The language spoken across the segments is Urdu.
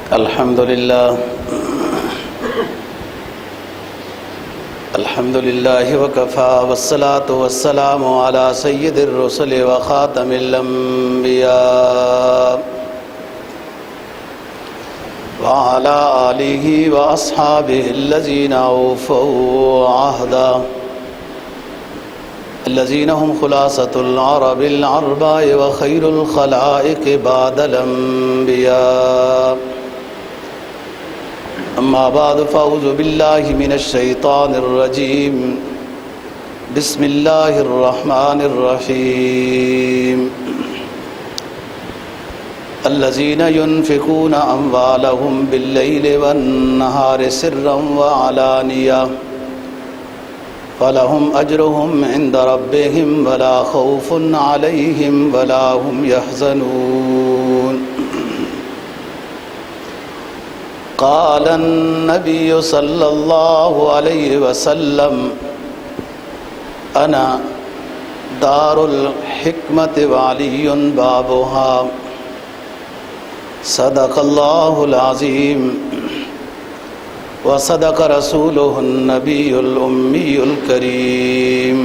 الحمد لله وكفى والصلاة والسلام على سيد الرسل وخاتم الأنبياء وعلى آله وأصحابه الذين أوفوا عهدا الذين هم خلاصة العرب العرباء وخير الخلائق بعد الأنبياء أما بعد فأعوذ بالله من الشيطان الرجيم بسم الله الرحمن الرحيم الذين ينفقون أموالهم بالليل والنهار سرا وعلانية فلهم أجرهم عند ربهم ولا خوف عليهم ولا هم يحزنون قال النبي صلى الله عليه وسلم أنا دار الحكمة وعلي بابها صدق الله العظيم وصدق رسوله النبي الأمي الكريم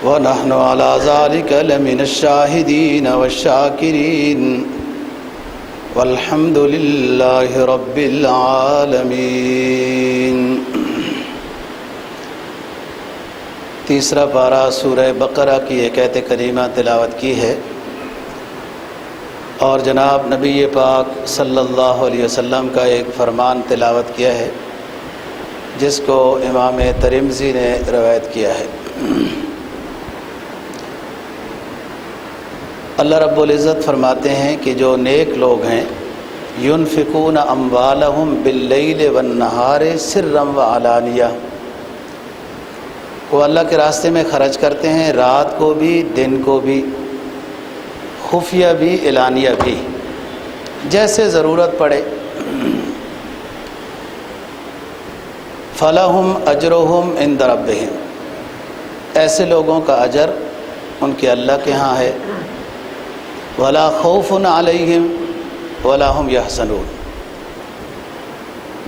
ونحن على ذلك لمن الشاهدين والشاكرين والحمد لله رب العالمين۔ تیسرا پارہ سورہ بقرہ کی ایک آیت کریمہ تلاوت کی ہے اور جناب نبی پاک صلی اللہ علیہ وسلم کا ایک فرمان تلاوت کیا ہے جس کو امام ترمذی نے روایت کیا ہے۔ اللہ رب العزت فرماتے ہیں کہ جو نیک لوگ ہیں ينفقون اموالهم باللیل والنہار سرا وعلانیہ، وہ اللہ کے راستے میں خرچ کرتے ہیں رات کو بھی دن کو بھی، خفیہ بھی اعلانیہ بھی، جیسے ضرورت پڑے۔ فلہم اجرہم عند ربہم، ایسے لوگوں کا اجر ان کے اللہ کے ہاں ہے۔ ولا خوف علیہم ولا هم یحزنون،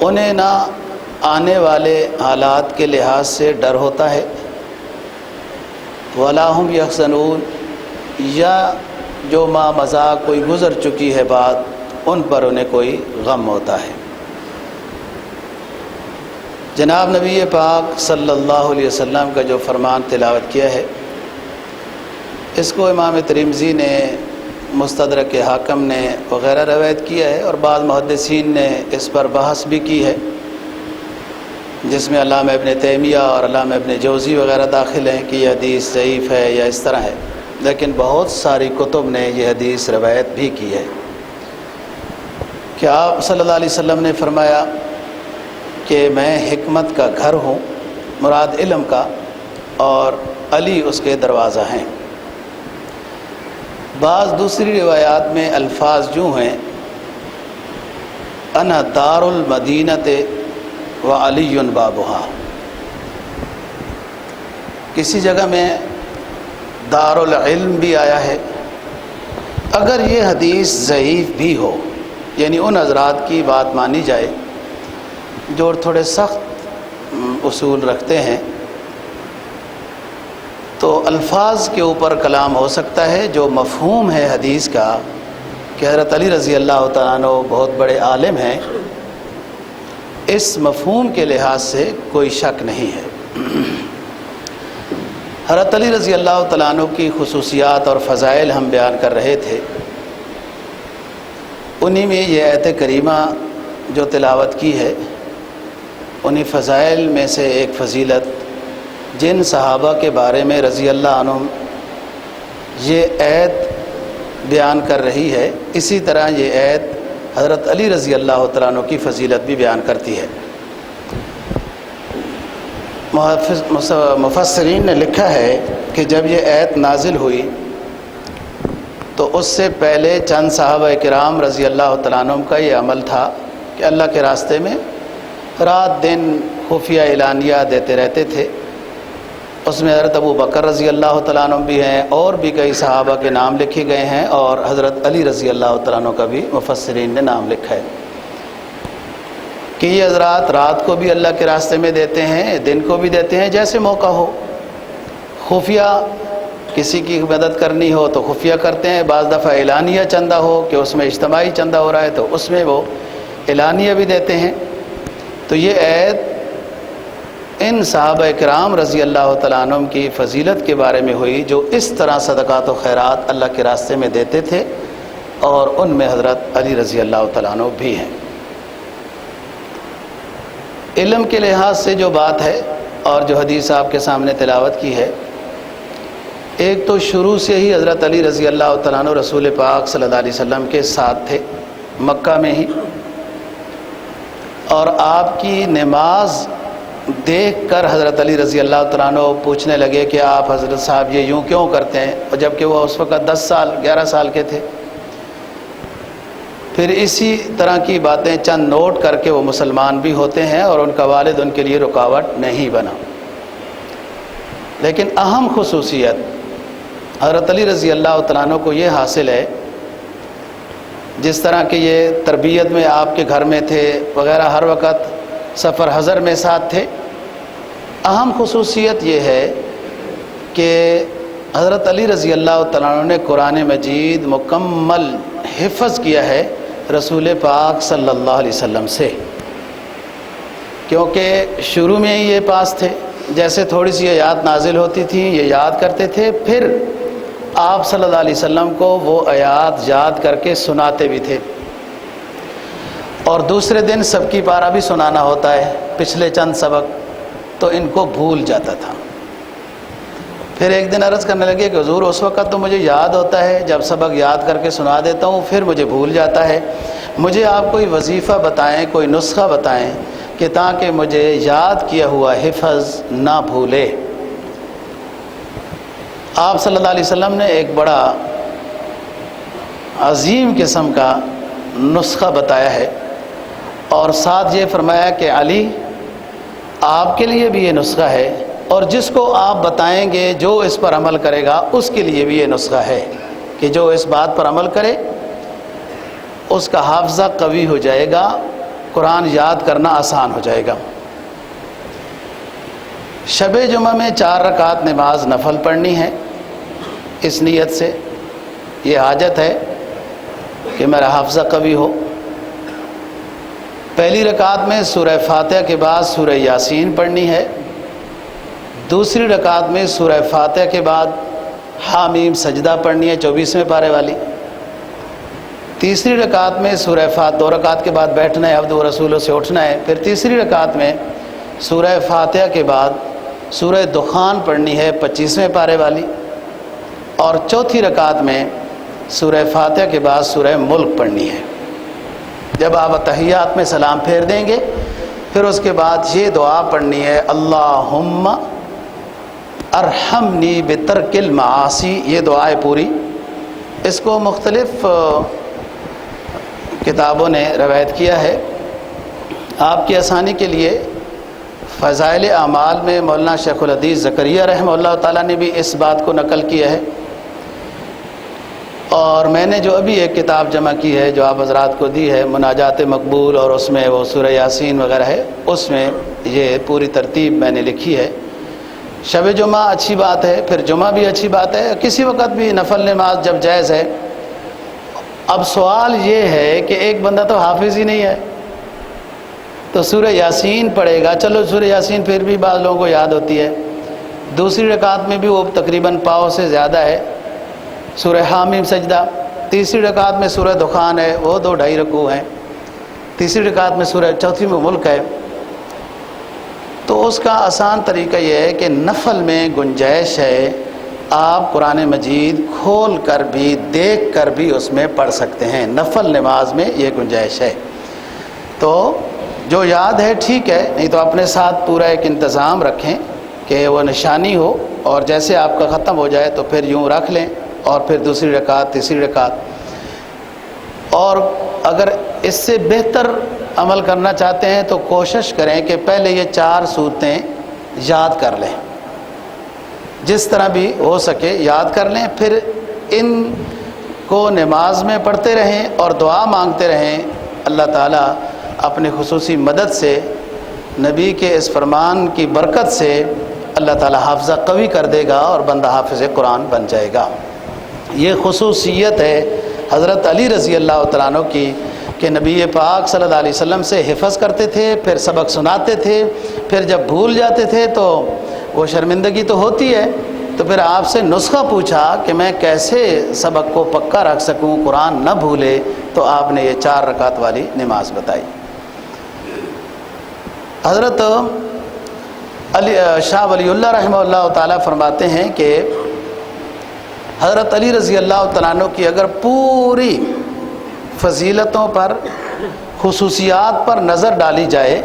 انہیں نہ آنے والے حالات کے لحاظ سے ڈر ہوتا ہے، ولا هم یحزنون، یا جو ما مضی کوئی گزر چکی ہے بات ان پر انہیں کوئی غم ہوتا ہے۔ جناب نبی پاک صلی اللہ علیہ وسلم کا جو فرمان تلاوت کیا ہے اس کو امام ترمذی نے، مستدرک حاکم نے وغیرہ روایت کیا ہے اور بعض محدثین نے اس پر بحث بھی کی ہے، جس میں علامہ ابن تیمیہ اور علامہ ابن جوزی وغیرہ داخل ہیں کہ یہ حدیث ضعیف ہے یا اس طرح ہے، لیکن بہت ساری کتب نے یہ حدیث روایت بھی کی ہے کہ آپ صلی اللہ علیہ وسلم نے فرمایا کہ میں حکمت کا گھر ہوں، مراد علم کا، اور علی اس کے دروازہ ہیں۔ بعض دوسری روایات میں الفاظ یوں ہیں انا دار المدینۃ وعلی بابها، کسی جگہ میں دار العلم بھی آیا ہے۔ اگر یہ حدیث ضعیف بھی ہو، یعنی ان حضرات کی بات مانی جائے جو تھوڑے سخت اصول رکھتے ہیں، تو الفاظ کے اوپر کلام ہو سکتا ہے۔ جو مفہوم ہے حدیث کا کہ حضرت علی رضی اللہ تعالیٰ عنہ بہت بڑے عالم ہیں، اس مفہوم کے لحاظ سے کوئی شک نہیں ہے۔ حضرت علی رضی اللہ تعالیٰ عنہ کی خصوصیات اور فضائل ہم بیان کر رہے تھے، انہی میں یہ آیت کریمہ جو تلاوت کی ہے انہی فضائل میں سے ایک فضیلت جن صحابہ کے بارے میں رضی اللہ عنہم یہ آیت بیان کر رہی ہے، اسی طرح یہ آیت حضرت علی رضی اللہ تعالیٰ عنہ کی فضیلت بھی بیان کرتی ہے۔ مفسرین نے لکھا ہے کہ جب یہ آیت نازل ہوئی تو اس سے پہلے چند صحابہ کرام رضی اللہ تعالیٰ عنہم کا یہ عمل تھا کہ اللہ کے راستے میں رات دن خفیہ اعلانیہ دیتے رہتے تھے، اس میں حضرت ابو بکر رضی اللہ تعالیٰ عنہ بھی ہیں اور بھی کئی صحابہ کے نام لکھے گئے ہیں، اور حضرت علی رضی اللہ تعالیٰ عنہ کا بھی مفسرین نے نام لکھا ہے کہ یہ حضرات رات کو بھی اللہ کے راستے میں دیتے ہیں، دن کو بھی دیتے ہیں، جیسے موقع ہو۔ خفیہ کسی کی مدد کرنی ہو تو خفیہ کرتے ہیں، بعض دفعہ اعلانیہ چندہ ہو کہ اس میں اجتماعی چندہ ہو رہا ہے تو اس میں وہ اعلانیہ بھی دیتے ہیں۔ تو یہ عید ان صحابہ کرام رضی اللہ تعالیٰ عنہم کی فضیلت کے بارے میں ہوئی جو اس طرح صدقات و خیرات اللہ کے راستے میں دیتے تھے، اور ان میں حضرت علی رضی اللہ تعالیٰ عنہ بھی ہیں۔ علم کے لحاظ سے جو بات ہے اور جو حدیث آپ کے سامنے تلاوت کی ہے، ایک تو شروع سے ہی حضرت علی رضی اللہ تعالیٰ عنہ رسول پاک صلی اللہ علیہ وسلم کے ساتھ تھے مکہ میں ہی، اور آپ کی نماز دیکھ کر حضرت علی رضی اللہ تعالیٰ عنہ پوچھنے لگے کہ آپ حضرت صاحب یہ یوں کیوں کرتے ہیں، اور جب کہ وہ اس وقت 11 سال کے تھے۔ پھر اسی طرح کی باتیں چند نوٹ کر کے وہ مسلمان بھی ہوتے ہیں، اور ان کا والد ان کے لیے رکاوٹ نہیں بنا۔ لیکن اہم خصوصیت حضرت علی رضی اللہ تعالیٰ عنہ کو یہ حاصل ہے، جس طرح کہ یہ تربیت میں آپ کے گھر میں تھے وغیرہ، ہر وقت سفر حضر میں ساتھ تھے، اہم خصوصیت یہ ہے کہ حضرت علی رضی اللہ تعالیٰ عنہ نے قرآن مجید مکمل حفظ کیا ہے رسول پاک صلی اللہ علیہ وسلم سے، کیونکہ شروع میں ہی یہ پاس تھے، جیسے تھوڑی سی آیات نازل ہوتی تھیں یہ یاد کرتے تھے، پھر آپ صلی اللہ علیہ وسلم کو وہ آیات یاد کر کے سناتے بھی تھے، اور دوسرے دن سب کی پارہ بھی سنانا ہوتا ہے پچھلے چند سبق، تو ان کو بھول جاتا تھا۔ پھر ایک دن عرض کرنے لگے کہ حضور اس وقت تو مجھے یاد ہوتا ہے، جب سبق یاد کر کے سنا دیتا ہوں پھر مجھے بھول جاتا ہے، مجھے آپ کوئی وظیفہ بتائیں، کوئی نسخہ بتائیں کہ تاکہ مجھے یاد کیا ہوا حفظ نہ بھولے۔ آپ صلی اللہ علیہ وسلم نے ایک بڑا عظیم قسم کا نسخہ بتایا ہے، اور ساتھ یہ فرمایا کہ علی آپ کے لیے بھی یہ نسخہ ہے، اور جس کو آپ بتائیں گے جو اس پر عمل کرے گا اس کے لیے بھی یہ نسخہ ہے کہ جو اس بات پر عمل کرے اس کا حافظہ قوی ہو جائے گا، قرآن یاد کرنا آسان ہو جائے گا۔ شب جمعہ میں 4 رکعت نماز نفل پڑھنی ہے، اس نیت سے یہ حاجت ہے کہ میرا حافظہ قوی ہو۔ پہلی رکعت میں سورہ فاتحہ کے بعد سورہ یاسین پڑھنی ہے، دوسری رکعت میں سورہ فاتحہ کے بعد حامیم سجدہ پڑھنی ہے 24ویں پارے والی، تیسری رکعت میں سورہ فاتحہ 2 رکعت کے بعد بیٹھنا ہے، عبد و رسولوں سے اٹھنا ہے، پھر تیسری رکعت میں سورہ فاتحہ کے بعد سورہ دخان پڑھنی ہے 25ویں پارے والی، اور چوتھی رکعت میں سورہ فاتحہ کے بعد سورہ ملک پڑھنی ہے۔ جب آپ تحیات میں سلام پھیر دیں گے پھر اس کے بعد یہ دعا پڑھنی ہے، اللہم ارحمنی بترک المعاصی، یہ دعا ہے پوری۔ اس کو مختلف کتابوں نے روایت کیا ہے۔ آپ کی آسانی کے لیے فضائل اعمال میں مولانا شیخ الحدیث زکریا رحمہ اللہ تعالیٰ نے بھی اس بات کو نقل کیا ہے، اور میں نے جو ابھی ایک کتاب جمع کی ہے جو آپ حضرات کو دی ہے، مناجات مقبول، اور اس میں وہ سورہ یاسین وغیرہ ہے، اس میں یہ پوری ترتیب میں نے لکھی ہے۔ شب جمعہ اچھی بات ہے، پھر جمعہ بھی اچھی بات ہے، کسی وقت بھی نفل نماز جب جائز ہے۔ اب سوال یہ ہے کہ ایک بندہ تو حافظ ہی نہیں ہے تو سورہ یاسین پڑھے گا، چلو سورہ یاسین پھر بھی بعض لوگوں کو یاد ہوتی ہے، دوسری رکعت میں بھی وہ تقریباً پاؤں سے زیادہ ہے سورہ حامیم سجدہ، تیسری رکعت میں سورہ دخان ہے، وہ 2-2.5 رکوع ہیں، تیسری رکعت میں سورہ، چوتھی میں ملک ہے۔ تو اس کا آسان طریقہ یہ ہے کہ نفل میں گنجائش ہے، آپ قرآن مجید کھول کر بھی دیکھ کر بھی اس میں پڑھ سکتے ہیں، نفل نماز میں یہ گنجائش ہے۔ تو جو یاد ہے ٹھیک ہے، نہیں تو اپنے ساتھ پورا ایک انتظام رکھیں کہ وہ نشانی ہو، اور جیسے آپ کا ختم ہو جائے تو پھر یوں رکھ لیں، اور پھر دوسری رکعت، تیسری رکعت۔ اور اگر اس سے بہتر عمل کرنا چاہتے ہیں تو کوشش کریں کہ پہلے یہ 4 صورتیں یاد کر لیں، جس طرح بھی ہو سکے یاد کر لیں، پھر ان کو نماز میں پڑھتے رہیں اور دعا مانگتے رہیں۔ اللہ تعالیٰ اپنے خصوصی مدد سے، نبی کے اس فرمان کی برکت سے اللہ تعالیٰ حافظہ قوی کر دے گا اور بندہ حافظ قرآن بن جائے گا۔ یہ خصوصیت ہے حضرت علی رضی اللہ تعالیٰ عنہ کی کہ نبی پاک صلی اللہ علیہ وسلم سے حفظ کرتے تھے، پھر سبق سناتے تھے، پھر جب بھول جاتے تھے تو وہ شرمندگی تو ہوتی ہے، تو پھر آپ سے نسخہ پوچھا کہ میں کیسے سبق کو پکا رکھ سکوں، قرآن نہ بھولے، تو آپ نے یہ 4 رکعت والی نماز بتائی۔ حضرت شاہ ولی اللہ رحمہ اللہ تعالیٰ فرماتے ہیں کہ حضرت علی رضی اللہ تعالیٰ عنہ کی اگر پوری فضیلتوں پر، خصوصیات پر نظر ڈالی جائے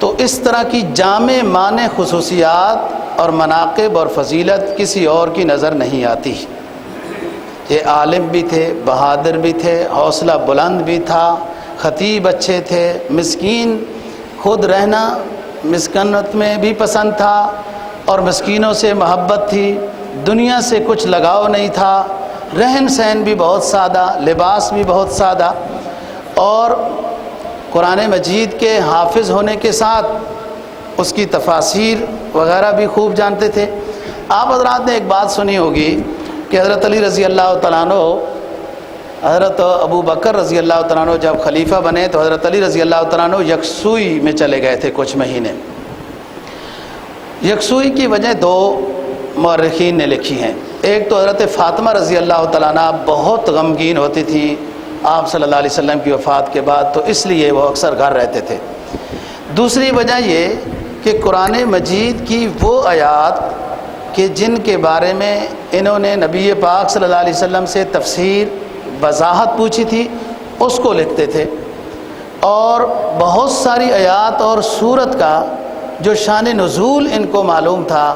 تو اس طرح کی جامع معنی خصوصیات اور مناقب اور فضیلت کسی اور کی نظر نہیں آتی۔ یہ عالم بھی تھے، بہادر بھی تھے، حوصلہ بلند بھی تھا، خطیب اچھے تھے، مسکین خود رہنا مسکنت میں بھی پسند تھا اور مسکینوں سے محبت تھی، دنیا سے کچھ لگاؤ نہیں تھا، رہن سہن بھی بہت سادہ، لباس بھی بہت سادہ، اور قرآن مجید کے حافظ ہونے کے ساتھ اس کی تفاسیر وغیرہ بھی خوب جانتے تھے۔ آپ حضرات نے ایک بات سنی ہوگی کہ حضرت علی رضی اللہ تعالیٰ عنہ، حضرت ابو بکر رضی اللہ تعالیٰ عنہ جب خلیفہ بنے تو حضرت علی رضی اللہ تعالیٰ عنہ یکسوئی میں چلے گئے تھے کچھ مہینے۔ یکسوئی کی وجہ 2 مورخین نے لکھی ہیں۔ ایک تو حضرت فاطمہ رضی اللہ تعالیٰ عنہ بہت غمگین ہوتی تھی آپ صلی اللہ علیہ وسلم کی وفات کے بعد، تو اس لیے وہ اکثر گھر رہتے تھے۔ دوسری وجہ یہ کہ قرآن مجید کی وہ آیات کہ جن کے بارے میں انہوں نے نبی پاک صلی اللہ علیہ وسلم سے تفسیر وضاحت پوچھی تھی اس کو لکھتے تھے، اور بہت ساری آیات اور سورت کا جو شان نزول ان کو معلوم تھا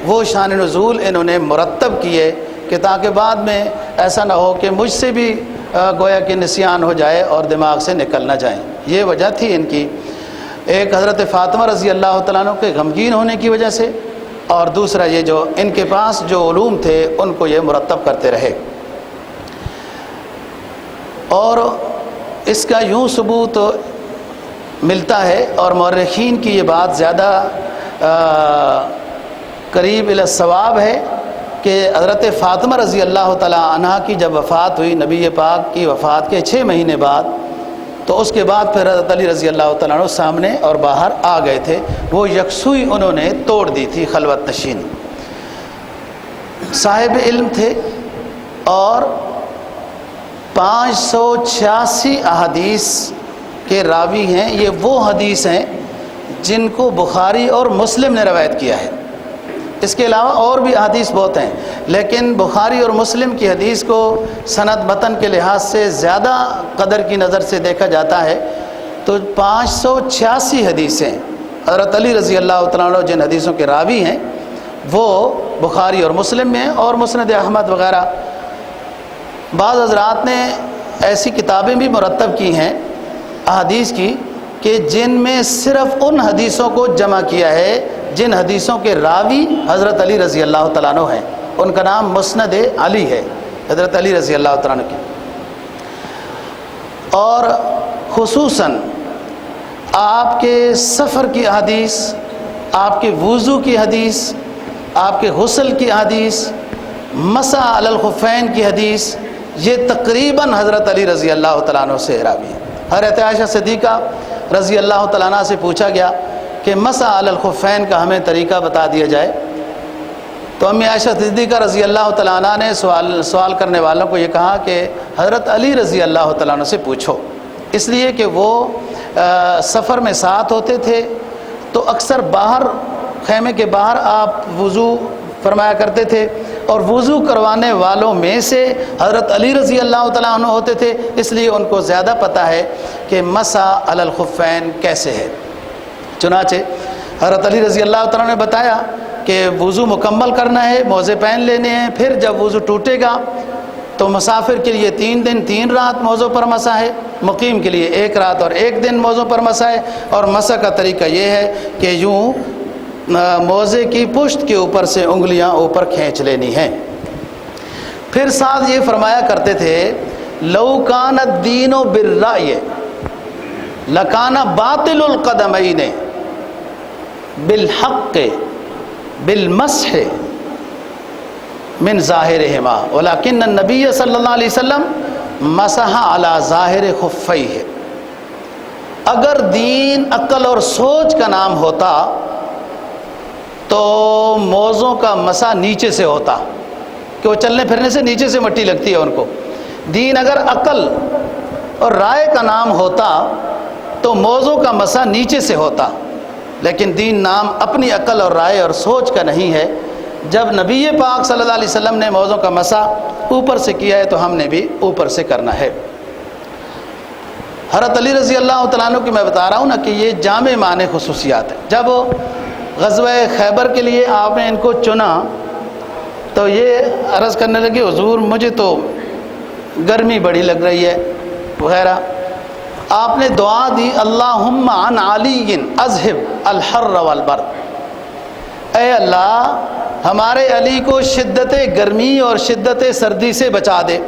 وہ شان نزول انہوں نے مرتب کیے کہ تاکہ بعد میں ایسا نہ ہو کہ مجھ سے بھی گویا کہ نسیان ہو جائے اور دماغ سے نکل نہ جائیں۔ یہ وجہ تھی ان کی، ایک حضرت فاطمہ رضی اللہ تعالیٰ عنہ کے غمگین ہونے کی وجہ سے، اور دوسرا یہ جو ان کے پاس جو علوم تھے ان کو یہ مرتب کرتے رہے۔ اور اس کا یوں ثبوت ملتا ہے، اور مورخین کی یہ بات زیادہ قریب الی الصواب ہے کہ حضرت فاطمہ رضی اللہ تعالیٰ عنہا کی جب وفات ہوئی نبی پاک کی وفات کے 6 مہینے بعد، تو اس کے بعد پھر حضرت علی رضی اللہ تعالیٰ عنہ سامنے اور باہر آ گئے تھے۔ وہ یکسوئی انہوں نے توڑ دی تھی، خلوت نشین، صاحب علم تھے، اور 586 احادیث کے راوی ہیں۔ یہ وہ حدیث ہیں جن کو بخاری اور مسلم نے روایت کیا ہے۔ اس کے علاوہ اور بھی احادیث بہت ہیں، لیکن بخاری اور مسلم کی حدیث کو سند متن کے لحاظ سے زیادہ قدر کی نظر سے دیکھا جاتا ہے، تو 586 حدیثیں حضرت علی رضی اللہ تعالیٰ عنہ جن حدیثوں کے راوی ہیں وہ بخاری اور مسلم میں ہیں، اور مسند احمد وغیرہ۔ بعض حضرات نے ایسی کتابیں بھی مرتب کی ہیں احادیث کی کہ جن میں صرف ان حدیثوں کو جمع کیا ہے جن حدیثوں کے راوی حضرت علی رضی اللہ تعالیٰ عنہ ہیں، ان کا نام مسند علی ہے، حضرت علی رضی اللہ تعالیٰ عنہ کی۔ اور خصوصاً آپ کے سفر کی حدیث، آپ کے وضو کی حدیث، آپ کے غسل کی حدیث، مسح علی الخفین کی حدیث، یہ تقریباً حضرت علی رضی اللہ تعالیٰ عنہ سے راوی ہے۔ حضرت عائشہ صدیقہ رضی اللہ تعالیٰ عنہ سے پوچھا گیا کہ مسح علی الخفین کا ہمیں طریقہ بتا دیا جائے، تو امی عائشہ صدیقہ رضی اللہ تعالیٰ عنہ نے سوال کرنے والوں کو یہ کہا کہ حضرت علی رضی اللہ تعالیٰ عنہ سے پوچھو، اس لیے کہ وہ سفر میں ساتھ ہوتے تھے، تو اکثر باہر خیمے کے باہر آپ وضو فرمایا کرتے تھے، اور وضو کروانے والوں میں سے حضرت علی رضی اللہ تعالیٰ عنہ ہوتے تھے، اس لیے ان کو زیادہ پتہ ہے کہ مسح علی الخفین کیسے ہے۔ چنانچہ حضرت علی رضی اللہ تعالیٰ نے بتایا کہ وضو مکمل کرنا ہے، موزے پہن لینے ہیں، پھر جب وضو ٹوٹے گا تو مسافر کے لیے 3 دن 3 رات موزوں پر مسح ہے، مقیم کے لیے 1 رات اور 1 دن موزوں پر مسح ہے، اور مسح کا طریقہ یہ ہے کہ یوں موزے کی پشت کے اوپر سے انگلیاں اوپر کھینچ لینی ہیں۔ پھر ساتھ یہ فرمایا کرتے تھے لو کان الدین بالرأی لکان باطل القدمین بالحق بالمسح من ظاہرہما ولکن النبی صلی اللہ علیہ وسلم مسح علی ظاہر خفیہ۔ اگر دین عقل اور سوچ کا نام ہوتا تو موزوں کا مسح نیچے سے ہوتا، کہ وہ چلنے پھرنے سے نیچے سے مٹی لگتی ہے ان کو۔ دین اگر عقل اور رائے کا نام ہوتا تو موزوں کا مسح نیچے سے ہوتا، لیکن دین نام اپنی عقل اور رائے اور سوچ کا نہیں ہے۔ جب نبی پاک صلی اللہ علیہ وسلم نے موزوں کا مسح اوپر سے کیا ہے تو ہم نے بھی اوپر سے کرنا ہے۔ حضرت علی رضی اللہ تعالیٰ عنہ کی میں بتا رہا ہوں نا کہ یہ جامع معنی خصوصیات ہیں۔ جب غزوہ خیبر کے لیے آپ نے ان کو چنا تو یہ عرض کرنے لگے حضور مجھے تو گرمی بڑی لگ رہی ہے وغیرہ۔ آپ نے دعا دی اللہم عن علی اذہب الحر والبرد، اے اللہ ہمارے علی کو شدت گرمی اور شدت سردی سے بچا دے۔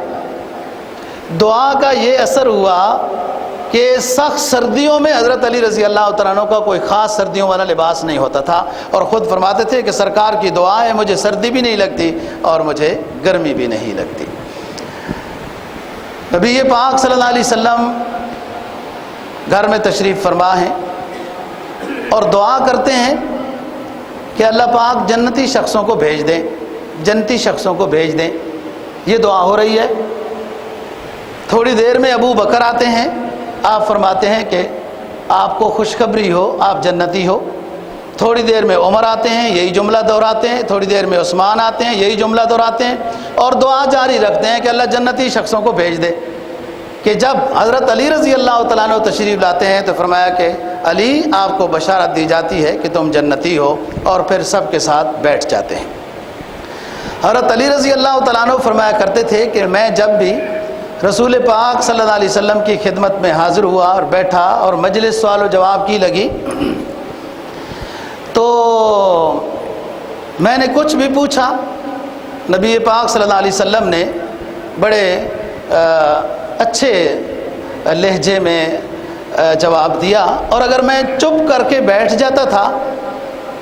دعا کا یہ اثر ہوا کہ سخت سردیوں میں حضرت علی رضی اللہ تعالیٰ عنہ کا کوئی خاص سردیوں والا لباس نہیں ہوتا تھا، اور خود فرماتے تھے کہ سرکار کی دعا ہے مجھے سردی بھی نہیں لگتی اور مجھے گرمی بھی نہیں لگتی۔ نبی پاک صلی اللہ علیہ وسلم گھر میں تشریف فرما ہیں اور دعا کرتے ہیں کہ اللہ پاک جنتی شخصوں کو بھیج دیں، جنتی شخصوں کو بھیج دیں۔ یہ دعا ہو رہی ہے۔ تھوڑی دیر میں ابو بکر آتے ہیں، آپ فرماتے ہیں کہ آپ کو خوشخبری ہو آپ جنتی ہو۔ تھوڑی دیر میں عمر آتے ہیں، یہی جملہ دہراتے ہیں۔ تھوڑی دیر میں عثمان آتے ہیں، یہی جملہ دہراتے ہیں، اور دعا جاری رکھتے ہیں کہ اللہ جنتی شخصوں کو بھیج دے۔ کہ جب حضرت علی رضی اللہ تعالیٰ عنہ تشریف لاتے ہیں تو فرمایا کہ علی آپ کو بشارت دی جاتی ہے کہ تم جنتی ہو، اور پھر سب کے ساتھ بیٹھ جاتے ہیں۔ حضرت علی رضی اللہ تعالیٰ عنہ فرمایا کرتے تھے کہ میں جب بھی رسول پاک صلی اللہ علیہ وسلم کی خدمت میں حاضر ہوا اور بیٹھا اور مجلس سوال و جواب کی لگی تو میں نے کچھ بھی پوچھا، نبی پاک صلی اللہ علیہ وسلم نے بڑے اچھے لہجے میں جواب دیا، اور اگر میں چپ کر کے بیٹھ جاتا تھا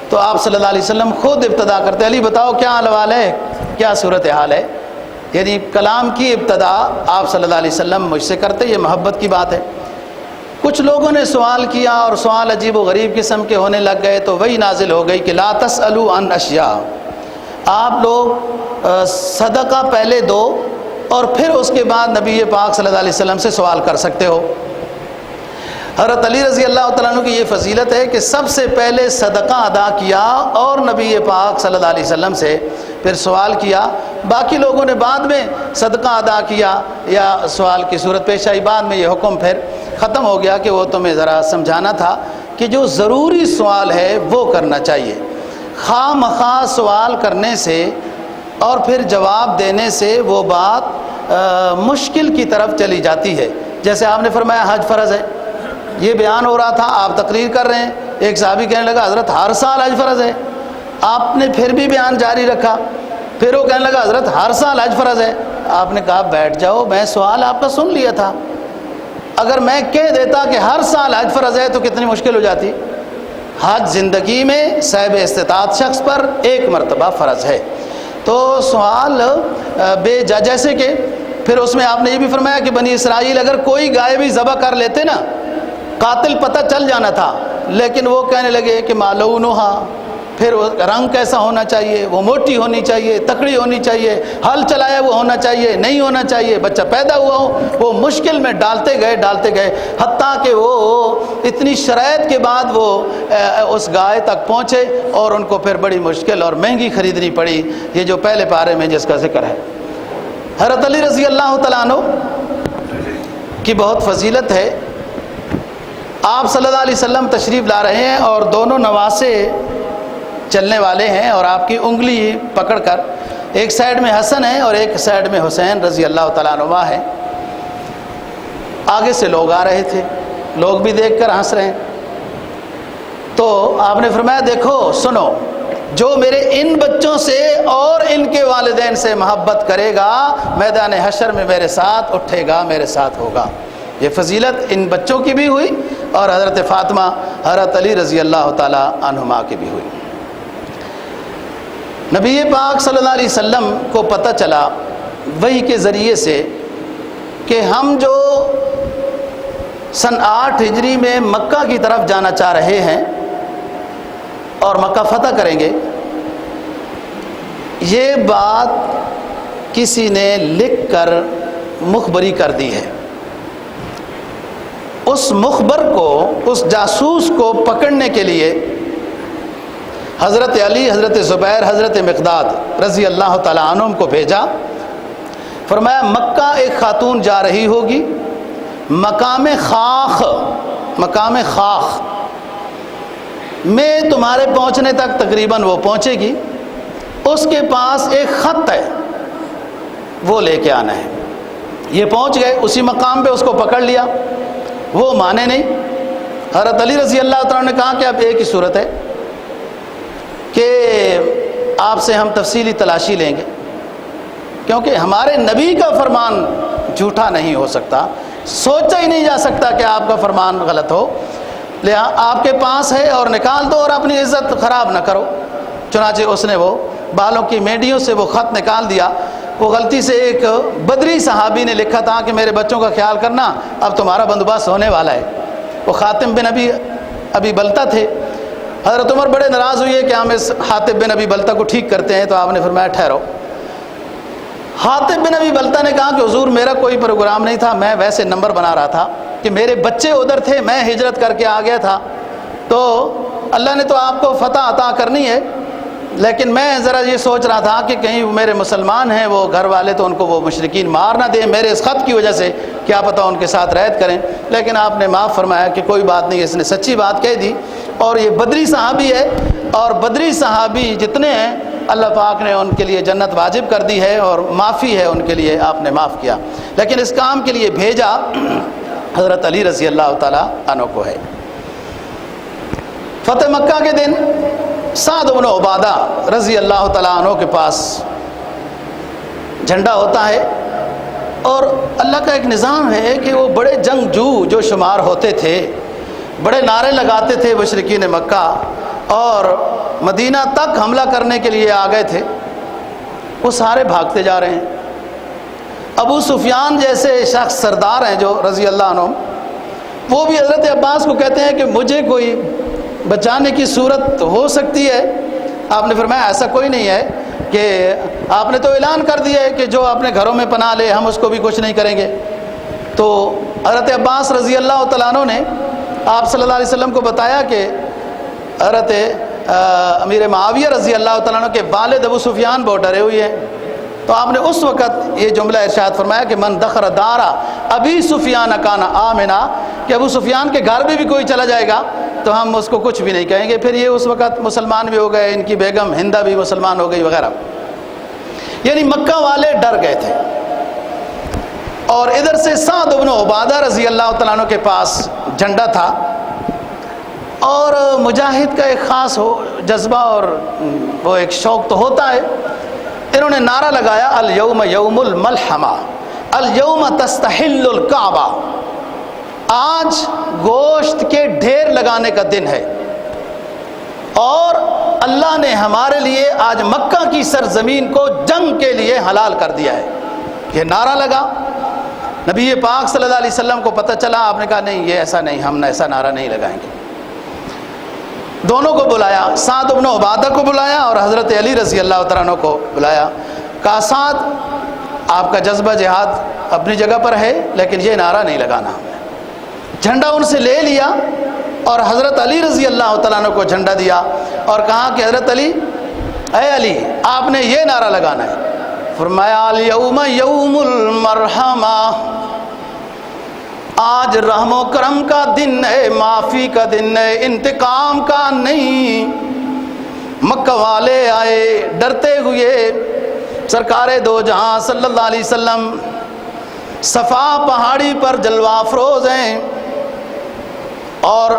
تو آپ صلی اللہ علیہ وسلم خود ابتدا کرتے، علی بتاؤ کیا حوال ہے، کیا صورتحال ہے۔ یعنی کلام کی ابتدا آپ صلی اللہ علیہ وسلم مجھ سے کرتے، یہ محبت کی بات ہے۔ کچھ لوگوں نے سوال کیا اور سوال عجیب و غریب قسم کے ہونے لگ گئے تو وہی نازل ہو گئی کہ لا تسألوا عن اشیاء، آپ لوگ صدقہ پہلے دو اور پھر اس کے بعد نبی پاک صلی اللہ علیہ وسلم سے سوال کر سکتے ہو۔ حضرت علی رضی اللہ تعالیٰ عنہ کی یہ فضیلت ہے کہ سب سے پہلے صدقہ ادا کیا اور نبی پاک صلی اللہ علیہ وسلم سے پھر سوال کیا۔ باقی لوگوں نے بعد میں صدقہ ادا کیا یا سوال کی صورت پیش آئی، بعد میں یہ حکم پھر ختم ہو گیا کہ وہ تمہیں ذرا سمجھانا تھا کہ جو ضروری سوال ہے وہ کرنا چاہیے۔ خواہ مخواہ سوال کرنے سے اور پھر جواب دینے سے وہ بات مشکل کی طرف چلی جاتی ہے۔ جیسے آپ نے فرمایا حج فرض ہے، یہ بیان ہو رہا تھا، آپ تقریر کر رہے ہیں، ایک صحابی کہنے لگا حضرت ہر سال حج فرض ہے، آپ نے پھر بھی بیان جاری رکھا، پھر وہ کہنے لگا حضرت ہر سال حج فرض ہے۔ آپ نے کہا بیٹھ جاؤ، میں سوال آپ کا سن لیا تھا، اگر میں کہہ دیتا کہ ہر سال حج فرض ہے تو کتنی مشکل ہو جاتی۔ حج زندگی میں صاحب استطاعت شخص پر ایک مرتبہ فرض ہے، تو سوال بے جا، جیسے کہ پھر اس میں آپ نے یہ بھی فرمایا کہ بنی اسرائیل اگر کوئی گائے بھی ذبح کر لیتے نا، قاتل پتہ چل جانا تھا، لیکن وہ کہنے لگے کہ مالونہا، پھر رنگ کیسا ہونا چاہیے، وہ موٹی ہونی چاہیے، تکڑی ہونی چاہیے، ہل چلایا وہ ہونا چاہیے، نہیں ہونا چاہیے، بچہ پیدا ہوا ہو، وہ مشکل میں ڈالتے گئے حتیٰ کہ وہ اتنی شرائط کے بعد وہ اس گائے تک پہنچے اور ان کو پھر بڑی مشکل اور مہنگی خریدنی پڑی۔ یہ جو پہلے پارے میں جس کا ذکر ہے، حضرت علی رضی اللہ تعالیٰ عنہ کی بہت فضیلت ہے۔ آپ صلی اللہ علیہ وسلم تشریف لا رہے ہیں اور دونوں نواسے چلنے والے ہیں، اور آپ کی انگلی پکڑ کر ایک سائیڈ میں حسن ہے اور ایک سائیڈ میں حسین رضی اللہ تعالیٰ عنہ ہے۔ آگے سے لوگ آ رہے تھے، لوگ بھی دیکھ کر ہنس رہے ہیں۔ تو آپ نے فرمایا دیکھو سنو، جو میرے ان بچوں سے اور ان کے والدین سے محبت کرے گا میدان حشر میں میرے ساتھ اٹھے گا، میرے ساتھ ہوگا۔ یہ فضیلت ان بچوں کی بھی ہوئی اور حضرت فاطمہ، حضرت علی رضی اللہ تعالی عنہما کی بھی ہوئی۔ نبی پاک صلی اللہ علیہ وسلم کو پتہ چلا وحی کے ذریعے سے کہ ہم جو سن 8 ہجری میں مکہ کی طرف جانا چاہ رہے ہیں اور مکہ فتح کریں گے، یہ بات کسی نے لکھ کر مخبری کر دی ہے۔ اس مخبر کو، اس جاسوس کو پکڑنے کے لیے حضرت علی، حضرت زبیر، حضرت مقداد رضی اللہ تعالیٰ عنہم کو بھیجا۔ فرمایا مکہ ایک خاتون جا رہی ہوگی، مقام خاخ میں تمہارے پہنچنے تک تقریباً وہ پہنچے گی، اس کے پاس ایک خط ہے، وہ لے کے آنا ہے۔ یہ پہنچ گئے، اسی مقام پہ اس کو پکڑ لیا، وہ مانے نہیں۔ حضرت علی رضی اللہ تعالیٰ نے کہا کہ اب ایک ہی صورت ہے کہ آپ سے ہم تفصیلی تلاشی لیں گے، کیونکہ ہمارے نبی کا فرمان جھوٹا نہیں ہو سکتا، سوچا ہی نہیں جا سکتا کہ آپ کا فرمان غلط ہو، لہٰذا آپ کے پاس ہے اور نکال دو اور اپنی عزت خراب نہ کرو۔ چنانچہ اس نے وہ بالوں کی مینڈیوں سے وہ خط نکال دیا۔ وہ غلطی سے ایک بدری صحابی نے لکھا تھا کہ میرے بچوں کا خیال کرنا، اب تمہارا بندوبست ہونے والا ہے۔ وہ خاتم بن ابی بلتہ تھے۔ حضرت عمر بڑے ناراض ہوئے کہ ہم اس حاتب بن ابی بلتہ کو ٹھیک کرتے ہیں، تو آپ نے فرمایا ٹھہرو۔ حاتب بن ابی بلتہ نے کہا کہ حضور میرا کوئی پروگرام نہیں تھا، میں ویسے نمبر بنا رہا تھا کہ میرے بچے ادھر تھے، میں ہجرت کر کے آ گیا تھا، تو اللہ نے تو آپ کو فتح عطا کرنی ہے، لیکن میں ذرا یہ سوچ رہا تھا کہ کہیں میرے مسلمان ہیں وہ گھر والے، تو ان کو وہ مشرکین مار نہ دیں میرے اس خط کی وجہ سے، کیا پتہ ان کے ساتھ رعایت کریں۔ لیکن آپ نے معاف فرمایا کہ کوئی بات نہیں، اس نے سچی بات کہہ دی، اور یہ بدری صحابی ہے، اور بدری صحابی جتنے ہیں اللہ پاک نے ان کے لیے جنت واجب کر دی ہے اور معافی ہے ان کے لیے، آپ نے معاف کیا۔ لیکن اس کام کے لیے بھیجا حضرت علی رضی اللہ تعالیٰ عنہ کو ہے۔ فتح مکہ کے دن سعد بن عبادہ رضی اللہ تعالیٰ عنہ کے پاس جھنڈا ہوتا ہے، اور اللہ کا ایک نظام ہے کہ وہ بڑے جنگجو جو شمار ہوتے تھے، بڑے نعرے لگاتے تھے مشرکین مکہ، اور مدینہ تک حملہ کرنے کے لیے آ گئے تھے، وہ سارے بھاگتے جا رہے ہیں۔ ابو سفیان جیسے شخص سردار ہیں جو رضی اللہ عنہ، وہ بھی حضرت عباس کو کہتے ہیں کہ مجھے کوئی بچانے کی صورت ہو سکتی ہے۔ آپ نے فرمایا ایسا کوئی نہیں ہے، کہ آپ نے تو اعلان کر دیا ہے کہ جو اپنے گھروں میں پناہ لے ہم اس کو بھی کچھ نہیں کریں گے۔ تو حضرت عباس رضی اللہ تعالیٰ عنہ نے آپ صلی اللہ علیہ وسلم کو بتایا کہ حضرت امیر معاویہ رضی اللہ تعالیٰ عنہ کے والد ابو سفیان بہت ڈرے ہوئے ہیں، تو آپ نے اس وقت یہ جملہ ارشاد فرمایا کہ من دخل دارا ابی سفیان کان آمنا، کہ ابو سفیان کے گھر میں بھی کوئی چلا جائے گا تو ہم اس کو کچھ بھی نہیں کہیں گے۔ پھر یہ اس وقت مسلمان بھی ہو گئے، ان کی بیگم ہندہ بھی مسلمان ہو گئی وغیرہ، یعنی مکہ والے ڈر گئے تھے۔ اور ادھر سے سعد بن عبادہ رضی اللہ تعالیٰ عنہ کے پاس جھنڈا تھا، اور مجاہد کا ایک خاص جذبہ اور وہ ایک شوق تو ہوتا ہے۔ انہوں نے نعرہ لگایا الیوم یوم الملحمہ، الیوم تستحل الکعبہ، آج گوشت کے ڈھیر لگانے کا دن ہے، اور اللہ نے ہمارے لیے آج مکہ کی سرزمین کو جنگ کے لیے حلال کر دیا ہے۔ یہ نعرہ لگا، نبی پاک صلی اللہ علیہ وسلم کو پتہ چلا، آپ نے کہا نہیں یہ ایسا نہیں، ہم ایسا نعرہ نہیں لگائیں گے۔ دونوں کو بلایا، سعد بن عبادہ کو بلایا اور حضرت علی رضی اللہ تعالیٰ عنہ کو بلایا، کہا سعد آپ کا جذبہ جہاد اپنی جگہ پر ہے، لیکن یہ نعرہ نہیں لگانا۔ جھنڈا ان سے لے لیا اور حضرت علی رضی اللہ تعالیٰ عنہ کو جھنڈا دیا اور کہا کہ حضرت علی، اے علی آپ نے یہ نعرہ لگانا ہے۔ فرمایا الیوم یوم المرحمہ، آج رحم و کرم کا دن ہے، معافی کا دن ہے، انتقام کا نہیں۔ مکہ والے آئے ڈرتے ہوئے، سرکار دو جہاں صلی اللہ علیہ وسلم صفا پہاڑی پر جلوہ افروز ہیں، اور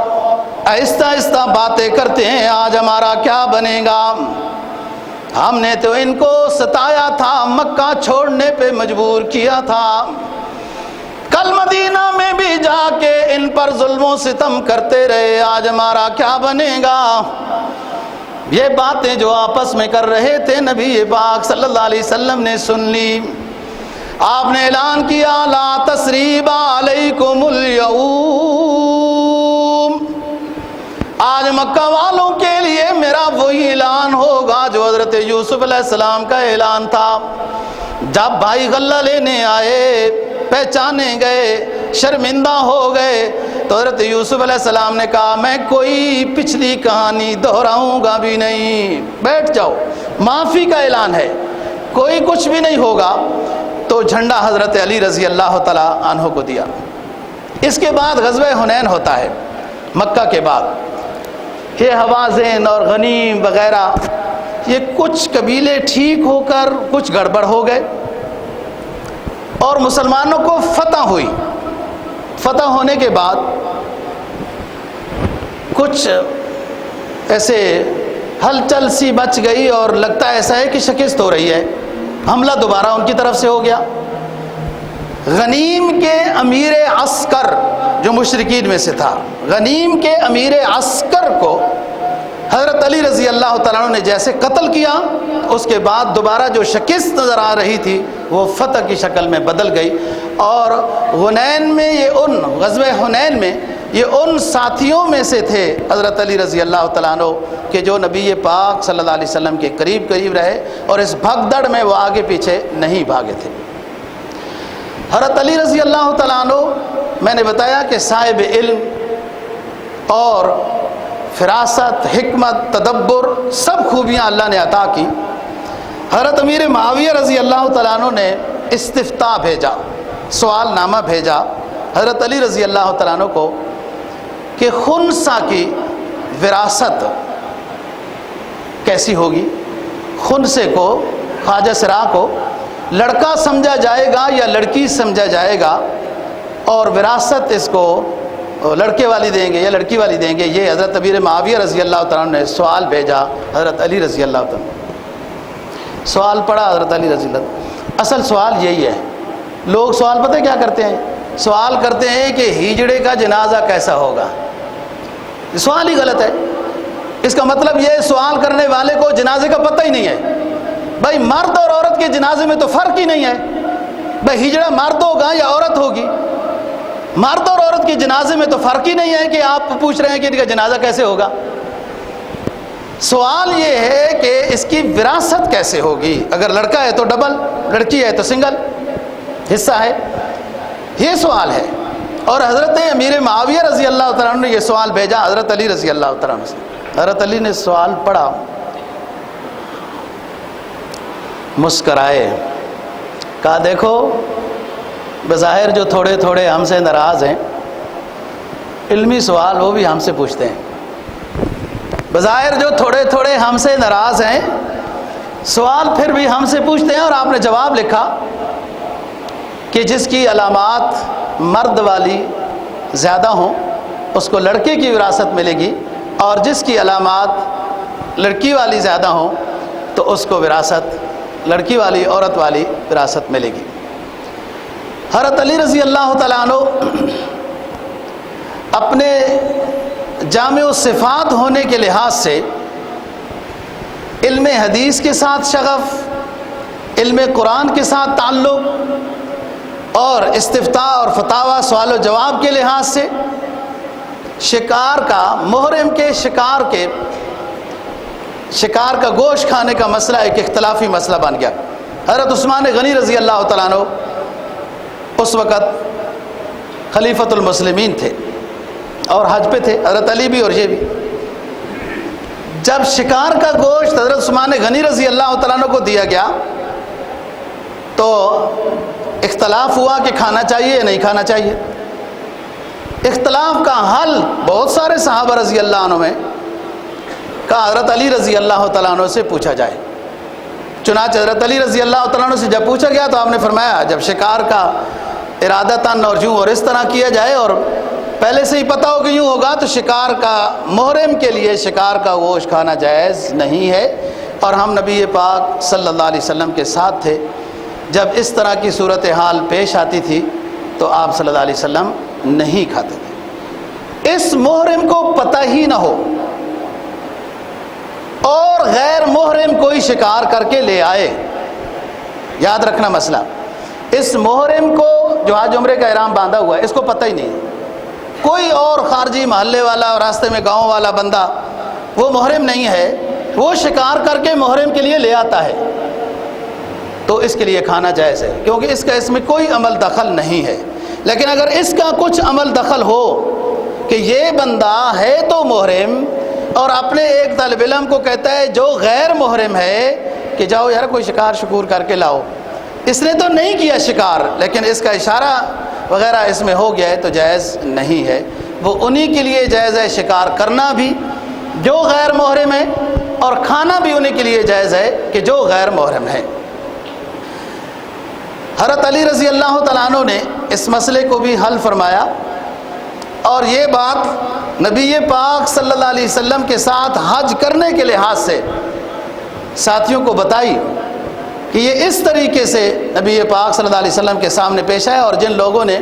آہستہ آہستہ باتیں کرتے ہیں آج ہمارا کیا بنے گا، ہم نے تو ان کو ستایا تھا، مکہ چھوڑنے پہ مجبور کیا تھا، کل مدینہ میں بھی جا کے ان پر ظلم و ستم کرتے رہے، آج ہمارا کیا بنے گا۔ یہ باتیں جو آپس میں کر رہے تھے نبی پاک صلی اللہ علیہ وسلم نے سن لی۔ آپ نے اعلان کیا لا تثریب علیکم الیوم، آج مکہ والوں کے لیے میرا وہی اعلان ہوگا جو حضرت یوسف علیہ السلام کا اعلان تھا۔ جب بھائی غلہ لینے آئے، پہچانے گئے، شرمندہ ہو گئے، تو حضرت یوسف علیہ السلام نے کہا میں کوئی پچھلی کہانی دہراؤں گا بھی نہیں، بیٹھ جاؤ، معافی کا اعلان ہے، کوئی کچھ بھی نہیں ہوگا۔ تو جھنڈا حضرت علی رضی اللہ تعالیٰ عنہ کو دیا۔ اس کے بعد غزوہ حنین ہوتا ہے مکہ کے بعد۔ یہ حوازن اور غنیم وغیرہ یہ کچھ قبیلے ٹھیک ہو کر کچھ گڑبڑ ہو گئے اور مسلمانوں کو فتح ہوئی۔ فتح ہونے کے بعد کچھ ایسے ہلچل سی مچ گئی اور لگتا ایسا ہے کہ شکست ہو رہی ہے، حملہ دوبارہ ان کی طرف سے ہو گیا۔ غنیم کے امیر عسکر جو مشرکین میں سے تھا، غنیم کے امیر عسکر کو حضرت علی رضی اللہ تعالیٰ عنہ نے جیسے قتل کیا، اس کے بعد دوبارہ جو شکست نظر آ رہی تھی وہ فتح کی شکل میں بدل گئی۔ اور حنین میں غزوہ حنین میں یہ ان ساتھیوں میں سے تھے حضرت علی رضی اللہ تعالیٰ عنہ کہ جو نبی پاک صلی اللہ علیہ وسلم کے قریب رہے اور اس بھگدڑ میں وہ آگے پیچھے نہیں بھاگے تھے۔ حضرت علی رضی اللہ تعالیٰ عنہ میں نے بتایا کہ صاحب علم اور فراست، حکمت، تدبر، سب خوبیاں اللہ نے عطا کی۔ حضرت امیر معاویہ رضی اللہ تعالیٰ عنہ نے استفتاء بھیجا، سوال نامہ بھیجا حضرت علی رضی اللہ تعالیٰ عنہ کو کہ خنسا کی وراثت کیسی ہوگی، خنسے کو، خواجہ سرا کو لڑکا سمجھا جائے گا یا لڑکی سمجھا جائے گا، اور وراثت اس کو لڑکے والی دیں گے یا لڑکی والی دیں گے۔ یہ حضرت امیر معاویہ رضی اللہ تعالیٰ عنہ نے سوال بھیجا حضرت علی رضی اللہ تعالیٰ عنہ۔ سوال پڑھا حضرت علی رضی اللہ۔ اصل سوال یہی ہے، لوگ سوال پتہ کیا کرتے ہیں؟ سوال کرتے ہیں کہ ہجڑے کا جنازہ کیسا ہوگا۔ سوال ہی غلط ہے۔ اس کا مطلب یہ سوال کرنے والے کو جنازے کا پتہ ہی نہیں ہے۔ بھائی مرد اور عورت کے جنازے میں تو فرق ہی نہیں ہے، بھائی ہجڑا مرد ہوگا یا عورت ہوگی، مرد اور عورت کے جنازے میں تو فرق ہی نہیں ہے کہ آپ پوچھ رہے ہیں کہ ان کا جنازہ کیسے ہوگا۔ سوال یہ ہے کہ اس کی وراثت کیسے ہوگی، اگر لڑکا ہے تو ڈبل، لڑکی ہے تو سنگل حصہ ہے، یہ سوال ہے۔ اور حضرت امیر معاویہ رضی اللہ تعالیٰ عنہ نے یہ سوال بھیجا حضرت علی رضی اللہ تعالیٰ عنہ سے۔ حضرت علی نے سوال پڑھا، مسکرائے، کہا دیکھو بظاہر جو تھوڑے تھوڑے ہم سے ناراض ہیں، علمی سوال وہ بھی ہم سے پوچھتے ہیں، بظاہر جو تھوڑے تھوڑے ہم سے ناراض ہیں سوال پھر بھی ہم سے پوچھتے ہیں۔ اور آپ نے جواب لکھا کہ جس کی علامات مرد والی زیادہ ہوں اس کو لڑکے کی وراثت ملے گی، اور جس کی علامات لڑکی والی زیادہ ہوں تو اس کو وراثت لڑکی والی، عورت والی وراثت ملے گی۔ حضرت علی رضی اللہ تعالیٰ عنہ اپنے جامع الصفات ہونے کے لحاظ سے علم حدیث کے ساتھ شغف، علم قرآن کے ساتھ تعلق، اور استفتاء اور فتاوی سوال و جواب کے لحاظ سے شکار کا، محرم کے شکار کا گوشت کھانے کا مسئلہ ایک اختلافی مسئلہ بن گیا۔ حضرت عثمان غنی رضی اللہ تعالیٰ عنہ اس وقت خلیفۃ المسلمین تھے اور حج پہ تھے، حضرت علی بھی اور یہ بھی۔ جب شکار کا گوشت حضرت عثمان غنی رضی اللہ تعالیٰ عنہ کو دیا گیا تو اختلاف ہوا کہ کھانا چاہیے یا نہیں کھانا چاہیے۔ اختلاف کا حل بہت سارے صحابہ رضی اللہ عنہ میں کہا حضرت علی رضی اللہ تعالیٰ عنہ سے پوچھا جائے۔ چنانچہ حضرت علی رضی اللہ تعالیٰ عنہ سے جب پوچھا گیا تو آپ نے فرمایا جب شکار کا ارادتاً اور یوں اور اس طرح کیا جائے اور پہلے سے ہی پتہ ہو کہ یوں ہوگا تو شکار کا محرم کے لیے شکار کا گوشت کھانا جائز نہیں ہے۔ اور ہم نبی پاک صلی اللہ علیہ وسلم کے ساتھ تھے جب اس طرح کی صورتحال پیش آتی تھی تو آپ صلی اللہ علیہ وسلم نہیں کھاتے تھے۔ اس محرم کو پتہ ہی نہ ہو اور غیر محرم کوئی شکار کر کے لے آئے، یاد رکھنا مسئلہ، اس محرم کو جو آج عمرے کا احرام باندھا ہوا ہے اس کو پتہ ہی نہیں ہے، کوئی اور خارجی محلے والا اور راستے میں گاؤں والا بندہ وہ محرم نہیں ہے، وہ شکار کر کے محرم کے لیے لے آتا ہے تو اس کے لیے کھانا جائز ہے، کیونکہ اس میں کوئی عمل دخل نہیں ہے۔ لیکن اگر اس کا کچھ عمل دخل ہو کہ یہ بندہ ہے تو محرم اور اپنے ایک طالب علم کو کہتا ہے جو غیر محرم ہے کہ جاؤ یار کوئی شکار شکور کر کے لاؤ، اس نے تو نہیں کیا شکار لیکن اس کا اشارہ وغیرہ اس میں ہو گیا ہے تو جائز نہیں ہے۔ وہ انہی کے لیے جائز ہے شکار کرنا بھی جو غیر محرم ہے، اور کھانا بھی انہی کے لیے جائز ہے کہ جو غیر محرم ہے۔ حضرت علی رضی اللہ تعالیٰ عنہ نے اس مسئلے کو بھی حل فرمایا اور یہ بات نبی پاک صلی اللہ علیہ وسلم کے ساتھ حج کرنے کے لحاظ سے ساتھیوں کو بتائی کہ یہ اس طریقے سے نبی پاک صلی اللہ علیہ وسلم کے سامنے پیش آیا، اور جن لوگوں نے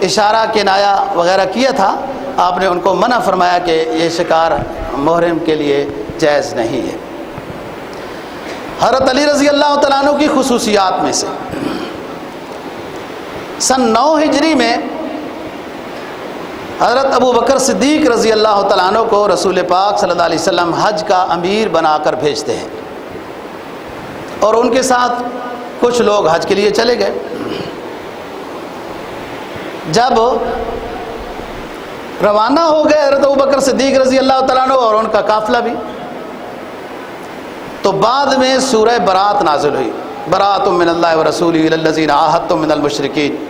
اشارہ کنایا وغیرہ کیا تھا آپ نے ان کو منع فرمایا کہ یہ شکار محرم کے لیے جائز نہیں ہے۔ حضرت علی رضی اللہ تعالیٰ عنہ کی خصوصیات میں سے سن 9 ہجری میں حضرت ابو بکر صدیق رضی اللہ تعالیٰ عنہ کو رسول پاک صلی اللہ علیہ وسلم حج کا امیر بنا کر بھیجتے ہیں اور ان کے ساتھ کچھ لوگ حج کے لیے چلے گئے۔ جب روانہ ہو گئے حضرت ابو بکر صدیق رضی اللہ تعالیٰ عنہ اور ان کا قافلہ بھی، تو بعد میں سورہ برات نازل ہوئی، برات من اللہ ورسولہ الی الذین عاہدتم من المشرکین۔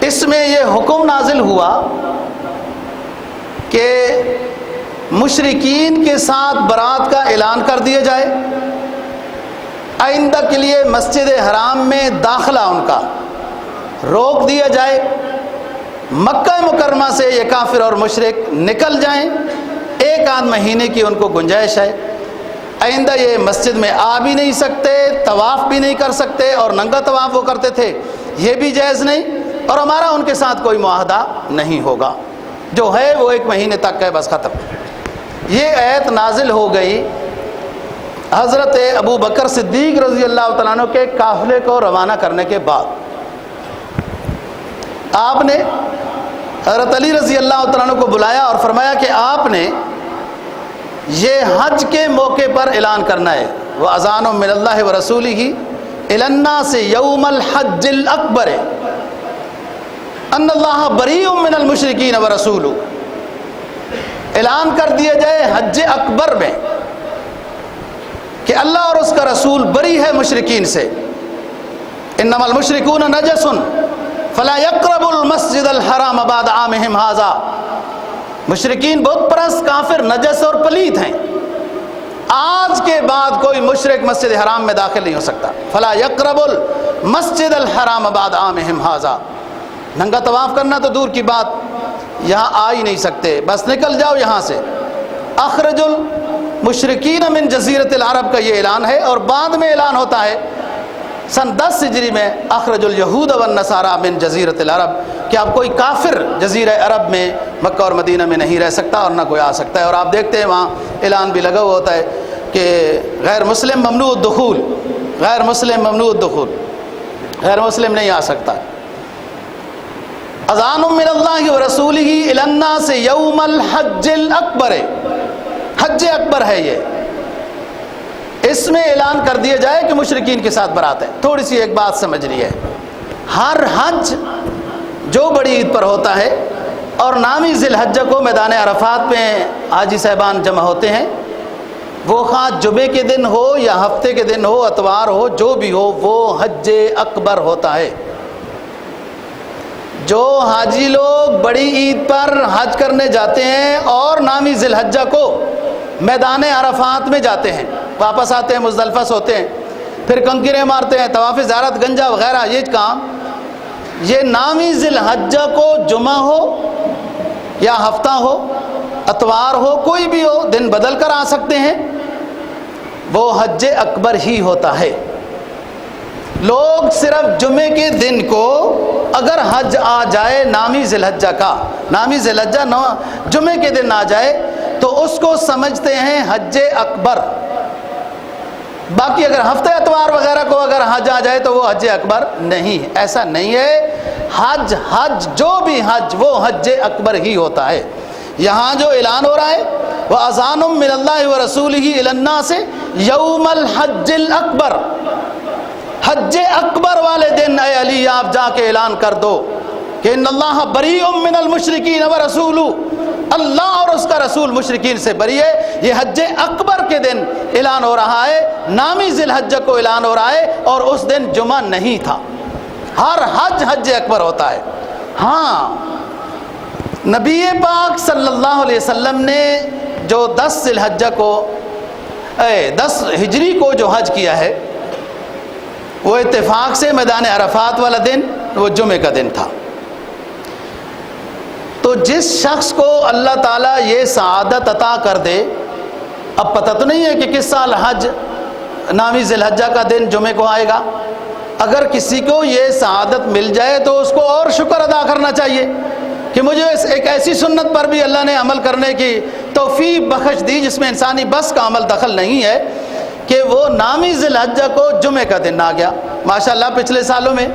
اس میں یہ حکم نازل ہوا کہ مشرکین کے ساتھ برات کا اعلان کر دیا جائے، آئندہ کے لیے مسجد حرام میں داخلہ ان کا روک دیا جائے، مکہ مکرمہ سے یہ کافر اور مشرک نکل جائیں، ایک آدھ مہینے کی ان کو گنجائش ہے، آئندہ یہ مسجد میں آ بھی نہیں سکتے، طواف بھی نہیں کر سکتے، اور ننگا طواف وہ کرتے تھے یہ بھی جائز نہیں، اور ہمارا ان کے ساتھ کوئی معاہدہ نہیں ہوگا، جو ہے وہ 1 مہینے تک ہے، بس ختم۔ یہ آیت نازل ہو گئی حضرت ابو بکر صدیق رضی اللہ تعالیٰ عنہ کے قافلے کو روانہ کرنے کے بعد۔ آپ نے حضرت علی رضی اللہ تعالیٰ عنہ کو بلایا اور فرمایا کہ آپ نے یہ حج کے موقع پر اعلان کرنا ہے، وَأَذَانٌ مِّنَ اللَّهِ وَرَسُولِهِ إِلَى النَّاسِ يَوْمَ الْحَجِّ الْأَكْبَرِ أَنَّ اللَّهَ بَرِيءٌ مِّنَ الْمُشْرِكِينَ وَرَسُولُهُ، اعلان کر دیا جائے حج اکبر میں کہ اللہ اور اس کا رسول بری ہے مشرکین سے، انما المشرکون نجس فلا يقربوا المسجد الحرام بعد عامهم هذا، مشرکین بت پرست کافر نجس اور پلید ہیں، آج کے بعد کوئی مشرک مسجد حرام میں داخل نہیں ہو سکتا، فلا يقربوا المسجد الحرام بعد عامهم هذا، ننگا طواف کرنا تو دور کی بات، یہاں آ ہی نہیں سکتے، بس نکل جاؤ یہاں سے۔ اخرج المشرکین من جزیرۃ العرب کا یہ اعلان ہے، اور بعد میں اعلان ہوتا ہے سن 10 ہجری میں اخرج الیہود والنصارى من جزیرۃ العرب، کہ اب کوئی کافر جزیرہ عرب میں مکہ اور مدینہ میں نہیں رہ سکتا اور نہ کوئی آ سکتا ہے، اور آپ دیکھتے ہیں وہاں اعلان بھی لگا ہوا ہوتا ہے کہ غیر مسلم ممنوع الدخول، غیر مسلم ممنوع الدخول، غیر مسلم نہیں آ سکتا۔ اذان من اللہ ورسولہ الی الناس یوم الحج الاکبر، حج اکبر ہے یہ، اس میں اعلان کر دیا جائے کہ مشرکین کے ساتھ برات ہے۔ تھوڑی سی ایک بات سمجھنی ہے، ہر حج جو بڑی عید پر ہوتا ہے اور نامی ذی الحجہ کو میدان عرفات میں حاجی صاحبان جمع ہوتے ہیں، وہ خواہ جمعے کے دن ہو یا ہفتے کے دن ہو، اتوار ہو، جو بھی ہو، وہ حج اکبر ہوتا ہے۔ جو حاجی لوگ بڑی عید پر حج کرنے جاتے ہیں اور نامی ذی الحجہ کو میدان عرفات میں جاتے ہیں، واپس آتے ہیں، مزدلفہ سوتے ہیں، پھر کنکریں مارتے ہیں، طواف زیارت گنجا وغیرہ یہ کام یہ نامی ذی الحجہ کو جمعہ ہو یا ہفتہ ہو، اتوار ہو، کوئی بھی ہو، دن بدل کر آ سکتے ہیں، وہ حج اکبر ہی ہوتا ہے۔ لوگ صرف جمعے کے دن کو اگر حج آ جائے نامی ذی الحجہ کا، نامی ذی الحجہ جمعے کے دن آ جائے تو اس کو سمجھتے ہیں حج اکبر۔ باقی اگر ہفتہ اتوار وغیرہ کو اگر حج آ جائے تو وہ حج اکبر نہیں، ایسا نہیں ہے۔ حج جو بھی حج وہ حج اکبر ہی ہوتا ہے۔ یہاں جو اعلان ہو رہا ہے وَأَذَانٌ مِّنَ اللَّهِ وَرَسُولِهِ إِلَى النَّاسِ يَوْمَ الْحَجِّ الْأَكْبَرِ، حج اکبر والے دن اے علی آپ جا کے اعلان کر دو کہ ان اللہ بریء من المشرکین ورسولہ، اللہ اور اس کا رسول مشرکین سے بری ہے۔ یہ حج اکبر کے دن اعلان ہو رہا ہے، نامی ذی الحجہ کو اعلان ہو رہا ہے، اور اس دن جمعہ نہیں تھا۔ ہر حج حج اکبر ہوتا ہے۔ ہاں نبی پاک صلی اللہ علیہ وسلم نے جو 10 ذی الحجہ کو 10 ہجری کو جو حج کیا ہے وہ اتفاق سے میدان عرفات والا دن وہ جمعے کا دن تھا۔ تو جس شخص کو اللہ تعالیٰ یہ سعادت عطا کر دے، اب پتہ تو نہیں ہے کہ کس سال حج نامی ذی الحجہ کا دن جمعے کو آئے گا، اگر کسی کو یہ سعادت مل جائے تو اس کو اور شکر ادا کرنا چاہیے کہ مجھے ایک ایسی سنت پر بھی اللہ نے عمل کرنے کی توفیق بخش دی جس میں انسانی بس کا عمل دخل نہیں ہے، کہ وہ نامی ذی الحجہ کو جمعے کا دن آ گیا۔ ماشاءاللہ پچھلے سالوں میں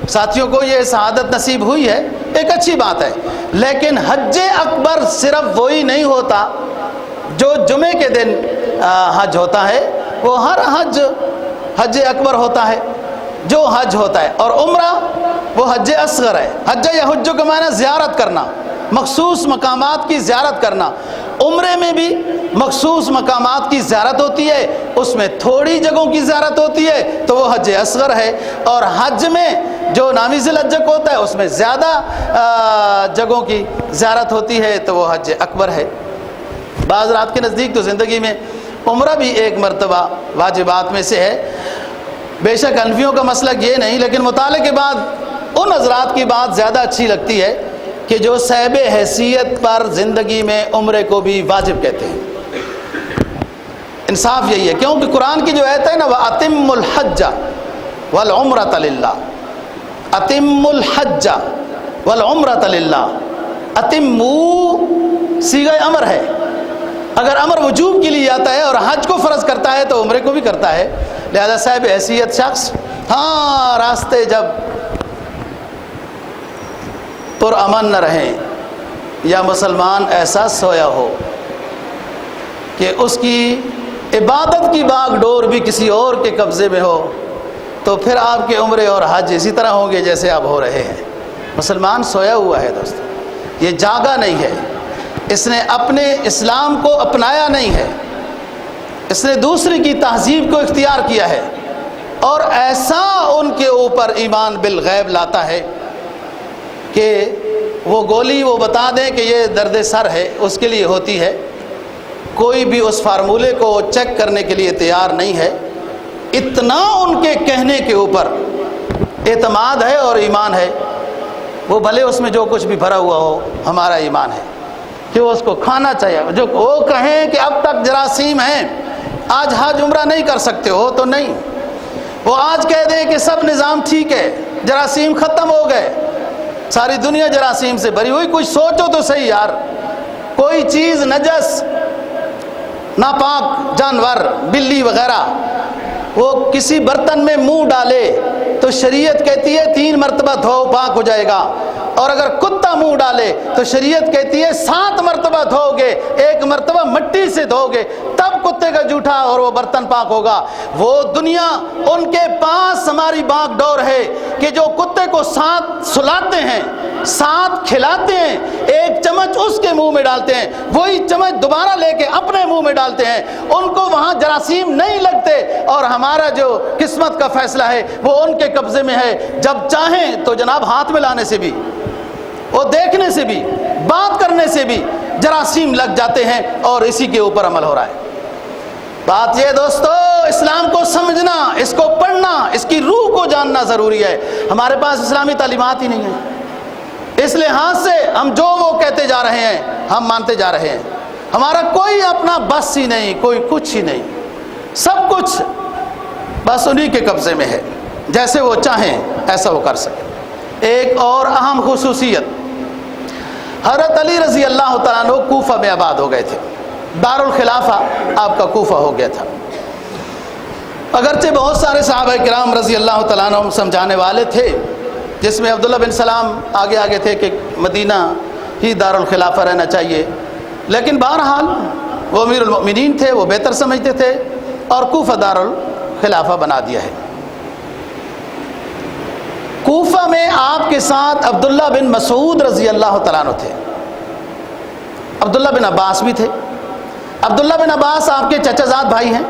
ساتھیوں کو یہ سعادت نصیب ہوئی ہے، ایک اچھی بات ہے، لیکن حج اکبر صرف وہی نہیں ہوتا جو جمعے کے دن حج ہوتا ہے، وہ ہر حج اکبر ہوتا ہے جو حج ہوتا ہے، اور عمرہ وہ حج اصغر ہے۔ حج یحج کا معنی زیارت کرنا، مخصوص مقامات کی زیارت کرنا۔ عمرے میں بھی مخصوص مقامات کی زیارت ہوتی ہے، اس میں تھوڑی جگہوں کی زیارت ہوتی ہے تو وہ حج اصغر ہے، اور حج میں جو نامی ذی الحجہ کو ہوتا ہے اس میں زیادہ جگہوں کی زیارت ہوتی ہے تو وہ حج اکبر ہے۔ بعض رات کے نزدیک تو زندگی میں عمرہ بھی ایک مرتبہ واجبات میں سے ہے۔ بے شک حنفیوں کا مسلک یہ نہیں، لیکن مطالعے کے بعد ان حضرات کی بات زیادہ اچھی لگتی ہے کہ جو صاحب حیثیت پر زندگی میں عمرے کو بھی واجب کہتے ہیں۔ انصاف یہی ہے، کیونکہ قرآن کی جو آیت ہے نا وَأَتِمُّ الْحَجَّ وَالْعُمْرَةَ لِلَّهِ، أَتِمُّ الْحَجَّ وَالْعُمْرَةَ لِلَّهِ، أَتِمُّ صیغہ امر ہے، اگر امر وجوب کے لیے آتا ہے اور حج کو فرض کرتا ہے تو عمرے کو بھی کرتا ہے، لہذا صاحب حیثیت شخص ہاں راستے جب پرامن نہ رہیں یا مسلمان ایسا سویا ہو کہ اس کی عبادت کی باغ ڈور بھی کسی اور کے قبضے میں ہو، تو پھر آپ کے عمرے اور حج اسی طرح ہوں گے جیسے آپ ہو رہے ہیں۔ مسلمان سویا ہوا ہے دوستو، یہ جاگا نہیں ہے، اس نے اپنے اسلام کو اپنایا نہیں ہے، اس نے دوسرے کی تہذیب کو اختیار کیا ہے، اور ایسا ان کے اوپر ایمان بالغیب لاتا ہے کہ وہ گولی وہ بتا دیں کہ یہ درد سر ہے اس کے لیے ہوتی ہے، کوئی بھی اس فارمولے کو چیک کرنے کے لیے تیار نہیں ہے۔ اتنا ان کے کہنے کے اوپر اعتماد ہے اور ایمان ہے، وہ بھلے اس میں جو کچھ بھی بھرا ہوا ہو، ہمارا ایمان ہے کہ وہ اس کو کھانا چاہیے۔ جو وہ کہیں کہ اب تک جراثیم ہیں، آج حج عمرہ نہیں کر سکتے ہو تو نہیں، وہ آج کہہ دیں کہ سب نظام ٹھیک ہے، جراثیم ختم ہو گئے، ساری دنیا جراثیم سے بھری ہوئی، کچھ سوچو تو صحیح یار، کوئی چیز نجس ناپاک جانور بلی وغیرہ وہ کسی برتن میں منہ ڈالے تو شریعت کہتی ہے 3 مرتبہ دھو پاک ہو جائے گا، اور اگر کتا منہ ڈالے تو شریعت کہتی ہے 7 مرتبہ دھو گے، 1 مرتبہ مٹی سے دھو گے تب کتے کا جوٹا اور وہ برتن پاک ہوگا۔ وہ دنیا ان کے پاس ہماری باغ ڈور ہے کہ جو کتے کو 7 سلاتے ہیں، 7 کھلاتے ہیں، 1 چمچ اس کے منہ میں ڈالتے ہیں، وہی چمچ دوبارہ لے کے اپنے منہ میں ڈالتے ہیں، ان کو وہاں جراثیم نہیں لگتے، اور ہمارا جو قسمت کا فیصلہ ہے وہ ان کے قبضے میں ہے۔ جب چاہیں تو جناب ہاتھ میں لانے سے بھی، وہ دیکھنے سے بھی، بات کرنے سے بھی جراثیم لگ جاتے ہیں، اور اسی کے اوپر عمل ہو رہا ہے۔ بات یہ دوستو اسلام کو سمجھنا، اس کو پڑھنا، اس کی روح کو جاننا ضروری ہے۔ ہمارے پاس اسلامی تعلیمات ہی نہیں ہیں، اس لحاظ سے ہم جو وہ کہتے جا رہے ہیں ہم مانتے جا رہے ہیں۔ ہمارا کوئی اپنا بس ہی نہیں، کوئی کچھ ہی نہیں، سب کچھ بس انہی کے قبضے میں ہے، جیسے وہ چاہیں ایسا وہ کر سکے۔ ایک اور اہم خصوصیت، حضرت علی رضی اللہ تعالیٰ عنہ کوفہ میں آباد ہو گئے تھے، دارالخلافہ آپ کا کوفہ ہو گیا تھا۔ اگرچہ بہت سارے صحابہ کرام رضی اللہ تعالیٰ عنہ سمجھانے والے تھے، جس میں عبداللہ بن سلام آگے تھے کہ مدینہ ہی دارالخلافہ رہنا چاہیے، لیکن بہرحال وہ امیر المؤمنین تھے، وہ بہتر سمجھتے تھے اور کوفہ دارالخلافہ بنا دیا ہے۔ کوفہ میں آپ کے ساتھ عبداللہ بن مسعود رضی اللہ تعالیٰ عنہ تھے، عبداللہ بن عباس بھی تھے۔ عبداللہ بن عباس آپ کے چچا زاد بھائی ہیں،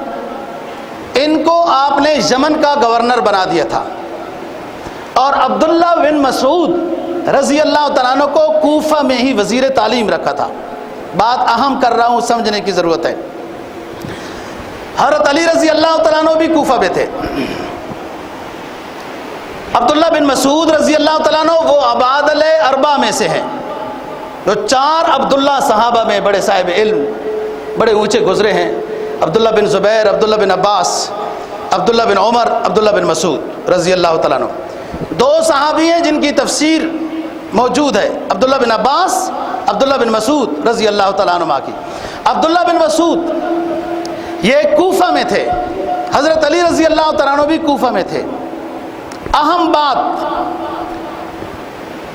ان کو آپ نے یمن کا گورنر بنا دیا تھا، اور عبداللہ بن مسعود رضی اللہ تعالیٰ عنہ کو کوفہ میں ہی وزیر تعلیم رکھا تھا۔ بات اہم کر رہا ہوں، سمجھنے کی ضرورت ہے۔ حضرت علی رضی اللہ تعالیٰ عنہ بھی کوفہ میں تھے۔ عبداللہ بن مسعود رضی اللہ تعالیٰ عنہ وہ عبادل اربع میں سے ہیں، جو 4 عبداللہ صحابہ میں بڑے صاحب علم، بڑے اونچے گزرے ہیں۔ عبداللہ بن زبیر، عبداللہ بن عباس، عبداللہ بن عمر، عبداللہ بن مسعود رضی اللہ تعالیٰ عنہ۔ 2 صحابی ہیں جن کی تفسیر موجود ہے، عبداللہ بن عباس، عبداللہ بن مسعود رضی اللہ تعالیٰ عنہ کی۔ عبداللہ بن مسعود یہ کوفہ میں تھے، حضرت علی رضی اللہ تعالیٰ عنہ بھی کوفہ میں تھے۔ اہم بات،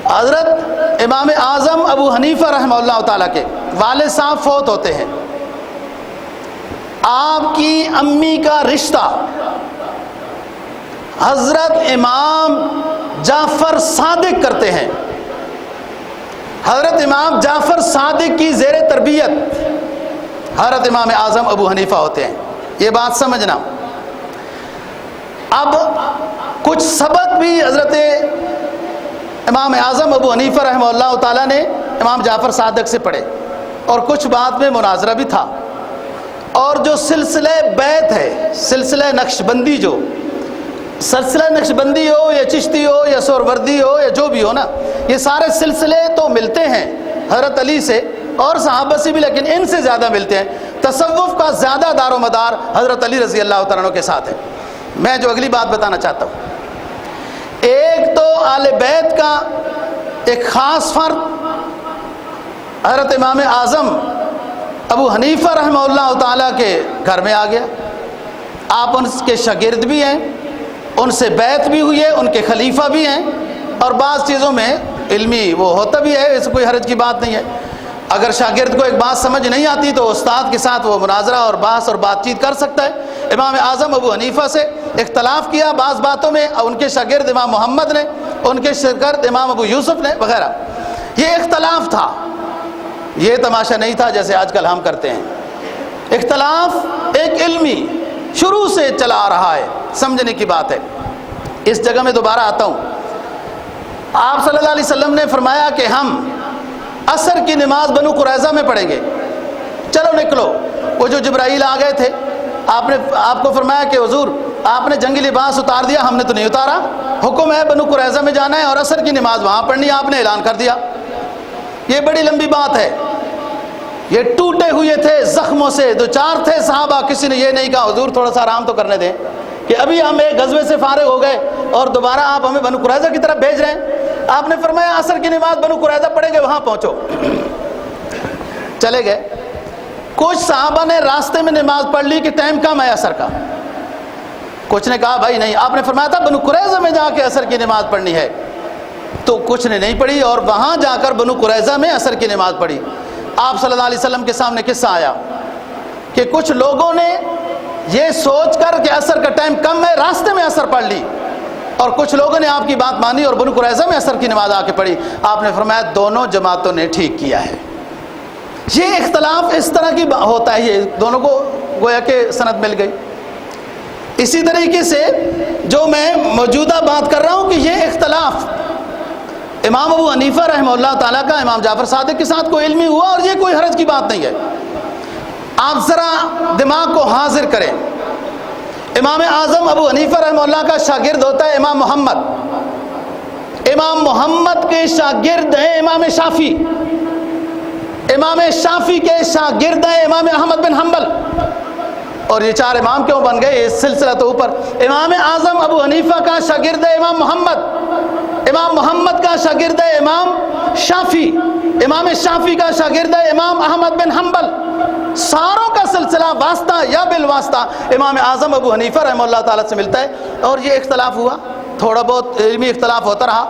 حضرت امام اعظم ابو حنیفہ رحمہ اللہ تعالیٰ کے والد صاحب فوت ہوتے ہیں، آپ کی امی کا رشتہ حضرت امام جعفر صادق کرتے ہیں۔ حضرت امام جعفر صادق کی زیر تربیت حضرت امام اعظم ابو حنیفہ ہوتے ہیں، یہ بات سمجھنا۔ اب کچھ سبق بھی حضرت امام اعظم ابو حنیفہ رحمہ اللہ تعالیٰ نے امام جعفر صادق سے پڑھے، اور کچھ بات میں مناظرہ بھی تھا۔ اور جو سلسلہ بیت ہے، سلسلہ نقشبندی، جو سلسلہ نقشبندی ہو یا چشتی ہو یا سہروردی ہو یا جو بھی ہو نا، یہ سارے سلسلے تو ملتے ہیں حضرت علی سے اور صحابہ سے بھی، لیکن ان سے زیادہ ملتے ہیں۔ تصوف کا زیادہ دار و مدار حضرت علی رضی اللہ تعالیٰ عنہ کے ساتھ ہے۔ میں جو اگلی بات بتانا چاہتا ہوں، ایک تو آل بیت کا ایک خاص فرد حضرت امام اعظم ابو حنیفہ رحمہ اللہ تعالیٰ کے گھر میں آ گیا۔ آپ ان کے شاگرد بھی ہیں، ان سے بیعت بھی ہوئی ہے، ان کے خلیفہ بھی ہیں، اور بعض چیزوں میں علمی وہ ہوتا بھی ہے، اس کوئی حرج کی بات نہیں ہے۔ اگر شاگرد کو ایک بات سمجھ نہیں آتی تو استاد کے ساتھ وہ مناظرہ اور بحث اور بات چیت کر سکتا ہے۔ امام اعظم ابو حنیفہ سے اختلاف کیا بعض باتوں میں، ان کے شاگرد امام محمد نے، ان کے شاگرد امام ابو یوسف نے وغیرہ، یہ اختلاف تھا، یہ تماشا نہیں تھا جیسے آج کل ہم کرتے ہیں۔ اختلاف ایک علمی شروع سے چلا آ رہا ہے، سمجھنے کی بات ہے۔ اس جگہ میں دوبارہ آتا ہوں، آپ صلی اللہ علیہ وسلم نے فرمایا کہ ہم عصر کی نماز بنو قریظہ میں پڑھیں گے، چلو نکلو۔ وہ جو جبرائیل آ گئے تھے، آپ کو فرمایا کہ حضور آپ نے جنگی لباس اتار دیا، ہم نے تو نہیں اتارا، حکم ہے بنو قریظہ میں جانا ہے اور عصر کی نماز وہاں پڑھنی ہے، آپ نے اعلان کر دیا۔ یہ بڑی لمبی بات ہے، یہ ٹوٹے ہوئے تھے، زخموں سے دو چار تھے صحابہ، کسی نے یہ نہیں کہا حضور تھوڑا سا آرام تو کرنے دیں، کہ ابھی ہم ایک غزوے سے فارغ ہو گئے اور دوبارہ آپ ہمیں بنو قریظہ کی طرف بھیج رہے ہیں۔ آپ نے فرمایا عصر کی نماز بنو قریظہ پڑھیں گے، وہاں پہنچو۔ چلے گئے، کچھ صحابہ نے راستے میں نماز پڑھ لی کہ ٹائم کم ہے عصر کا، کچھ نے کہا بھائی نہیں، آپ نے فرمایا تھا بنو قریظہ میں جا کے عصر کی نماز پڑھنی ہے، تو کچھ نے نہیں پڑھی اور وہاں جا کر بنو قریظہ میں عصر کی نماز پڑھی۔ آپ صلی اللہ علیہ وسلم کے سامنے قصہ آیا کہ کچھ لوگوں نے یہ سوچ کر کہ عصر کا ٹائم کم ہے راستے میں عصر پڑھ لی، اور کچھ لوگوں نے آپ کی بات مانی اور بنو قریظہ میں عصر کی نماز آ کے پڑھی۔ آپ نے فرمایا دونوں جماعتوں نے ٹھیک کیا ہے۔ یہ اختلاف اس طرح کی ہوتا ہے، یہ دونوں کو گویا کہ سند مل گئی۔ اسی طریقے سے جو میں موجودہ بات کر رہا ہوں کہ یہ اختلاف امام ابو حنیفہ رحمہ اللہ تعالیٰ کا امام جعفر صادق کے ساتھ کوئی علمی ہوا، اور یہ کوئی حرج کی بات نہیں ہے۔ آپ ذرا دماغ کو حاضر کریں، امام اعظم ابو حنیفہ رحمہ اللہ کا شاگرد ہوتا ہے امام محمد. امام محمد کے شاگرد ہیں امام شافعی. امام شافعی کے شاگرد ہیں امام احمد بن حنبل. اور یہ 4 امام کیوں بن گئے؟ اس سلسلہ تو اوپر. امام اعظم ابو حنیفہ کا شاگرد ہے امام محمد. امام محمد کا شاگرد ہے امام شافعی. امام شافعی کا شاگرد ہے امام احمد بن حنبل. ساروں کا سلسلہ واسطہ یا بالواسطہ امام اعظم ابو حنیفہ رحمہ اللہ تعالیٰ سے ملتا ہے. اور یہ اختلاف ہوا، تھوڑا بہت علمی اختلاف ہوتا رہا.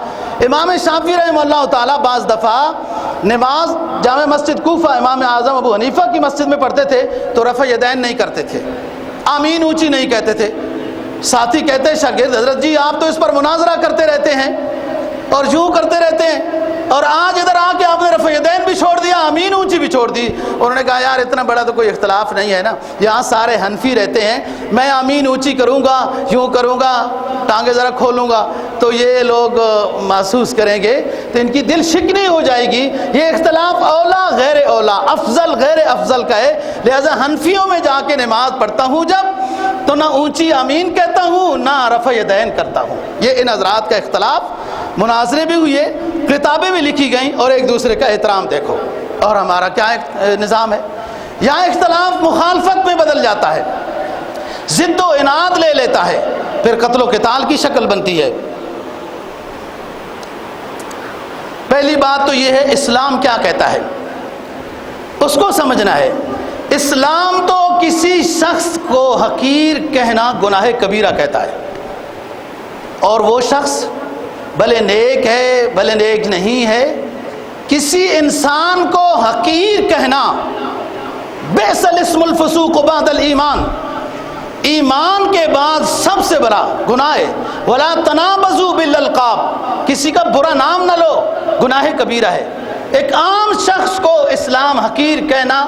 امام شافعی رحمہ اللہ تعالیٰ بعض دفعہ نماز جامع مسجد کوفہ امام اعظم ابو حنیفہ کی مسجد میں پڑھتے تھے تو رفع یدین نہیں کرتے تھے، آمین اونچی نہیں کہتے تھے. ساتھی کہتے شاگرد حضرت جی آپ تو اس پر مناظرہ کرتے رہتے ہیں اور یوں کرتے رہتے ہیں، اور آج ادھر آ کے آپ نے رفع یدین بھی چھوڑ دیا، آمین اونچی بھی چھوڑ دی. انہوں نے کہا یار اتنا بڑا تو کوئی اختلاف نہیں ہے نا، یہاں سارے حنفی رہتے ہیں، میں آمین اونچی کروں گا، یوں کروں گا، ٹانگیں ذرا کھولوں گا تو یہ لوگ محسوس کریں گے تو ان کی دل شکنی ہو جائے گی. یہ اختلاف اولا غیر اولا، افضل غیر افضل کا ہے. لہذا حنفیوں میں جا کے نماز پڑھتا ہوں جب تو نہ اونچی آمین کہتا ہوں نہ رفع یدین کرتا ہوں. یہ ان حضرات کا اختلاف. مناظرے بھی ہوئے، کتابیں بھی لکھی گئیں، اور ایک دوسرے کا احترام دیکھو. اور ہمارا کیا نظام ہے؟ یہاں اختلاف مخالفت میں بدل جاتا ہے، ضد و عناد لے لیتا ہے، پھر قتل و قتال کی شکل بنتی ہے. پہلی بات تو یہ ہے اسلام کیا کہتا ہے، اس کو سمجھنا ہے. اسلام تو کسی شخص کو حقیر کہنا گناہ کبیرہ کہتا ہے، اور وہ شخص بھلے نیک ہے بھلے نیک نہیں ہے، کسی انسان کو حقیر کہنا بئس الاسم الفسوق بعد الایمان، ایمان کے بعد سب سے بڑا گناہ ہے. ولا تنابزوا بالالقاب، کسی کا برا نام نہ لو، گناہ کبیرہ ہے. ایک عام شخص کو اسلام حقیر کہنا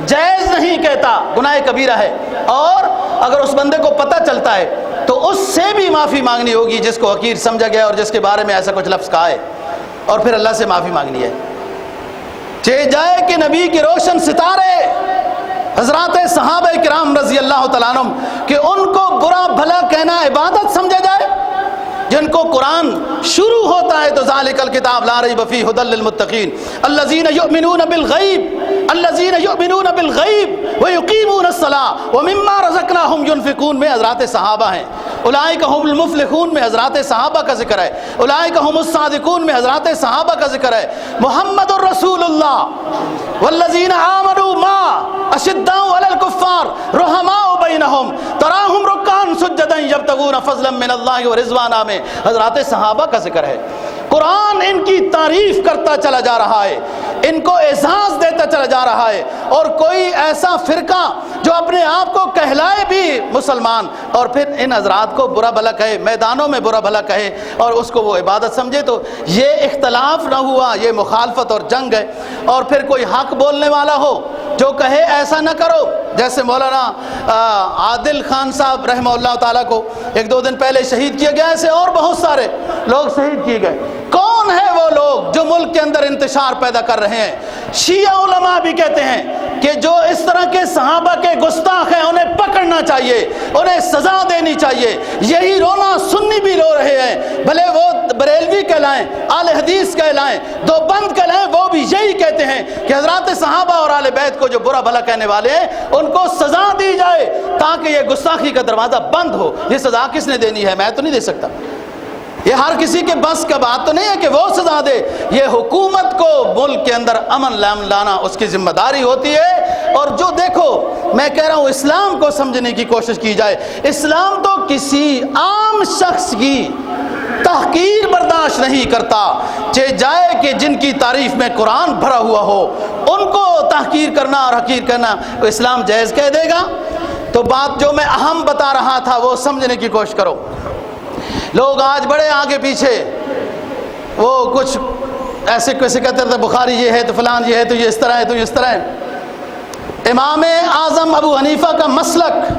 جائز نہیں کہتا، گناہ کبیرہ ہے. اور اگر اس بندے کو پتہ چلتا ہے تو اس سے بھی معافی مانگنی ہوگی جس کو حقیر سمجھا گیا اور جس کے بارے میں ایسا کچھ لفظ کہا ہے، اور پھر اللہ سے معافی مانگنی ہے. چہ جائے کہ نبی کے روشن ستارے حضرات صحابہ کرام رضی اللہ تعالیٰ عنہم کہ ان کو برا بھلا کہنا عبادت سمجھا جائے. جن کو قرآن شروع ہوتا ہے تو ذالک الکتاب لا ریب فیہ ھدی للمتقین الذین یؤمنون بالغیب ویقیمون الصلاۃ ومما رزقناہم ینفقون میں حضرات صحابہ ہیں. اولئک ھم المفلحون میں حضرات صحابہ کا ذکر ہے. اولئک ھم الصادقون میں حضرات صحابہ کا ذکر ہے. محمد الرسول اللہ والذین آمنوا معہ اشداء علی الکفار رحماء بینہم تراہم رکعا سجدا یبتغون فضلا من اللہ ورضوانا میں حضرات صحابہ کا ذکر ہے. قرآن ان کی تعریف کرتا چلا جا رہا ہے، ان کو اعزاز دیتا چلا جا رہا ہے. اور کوئی ایسا فرقہ جو اپنے آپ کو کہلائے بھی مسلمان اور پھر ان حضرات کو برا بھلا کہے، میدانوں میں برا بھلا کہے اور اس کو وہ عبادت سمجھے، تو یہ اختلاف نہ ہوا، یہ مخالفت اور جنگ ہے. اور پھر کوئی حق بولنے والا ہو جو کہے ایسا نہ کرو، جیسے مولانا عادل خان صاحب رحمہ اللہ تعالیٰ کو 1-2 دن پہلے شہید کیا گیا، ایسے اور بہت سارے لوگ شہید کیے گئے. کون ہے وہ لوگ جو ملک کے اندر انتشار پیدا کر رہے ہیں؟ شیعہ علماء بھی کہتے ہیں کہ جو اس طرح کے صحابہ کے گستاخ ہیں انہیں پکڑنا چاہیے، انہیں سزا دینی چاہیے. یہی رونا سنی بھی رو رہے ہیں، بھلے وہ بریلوی کہلائیں، اہل حدیث کہلائیں، دیوبند کہلائیں، وہ بھی یہی کہتے ہیں کہ حضرات صحابہ اور اہل بیت کو جو برا بھلا کہنے والے ہیں ان کو سزا دی جائے تاکہ یہ گستاخی کا دروازہ بند ہو. یہ سزا کس نے دینی ہے؟ میں تو نہیں دے سکتا. یہ ہر کسی کے بس کا بات تو نہیں ہے کہ وہ سزا دے. یہ حکومت کو ملک کے اندر امن لانا اس کی ذمہ داری ہوتی ہے. اور جو دیکھو میں کہہ رہا ہوں اسلام کو سمجھنے کی کوشش کی جائے. اسلام تو کسی عام شخص کی تحقیر برداشت نہیں کرتا، چہ جائے کہ جن کی تعریف میں قرآن بھرا ہوا ہو ان کو تحقیر کرنا اور حقیر کرنا اسلام جائز کہہ دے گا. تو بات جو میں اہم بتا رہا تھا وہ سمجھنے کی کوشش کرو. لوگ آج بڑے آگے پیچھے وہ کچھ ایسے کیسے کہتے تھے بخاری یہ ہے تو فلان یہ ہے تو یہ اس طرح ہے تو یہ اس طرح ہے. امام اعظم ابو حنیفہ کا مسلک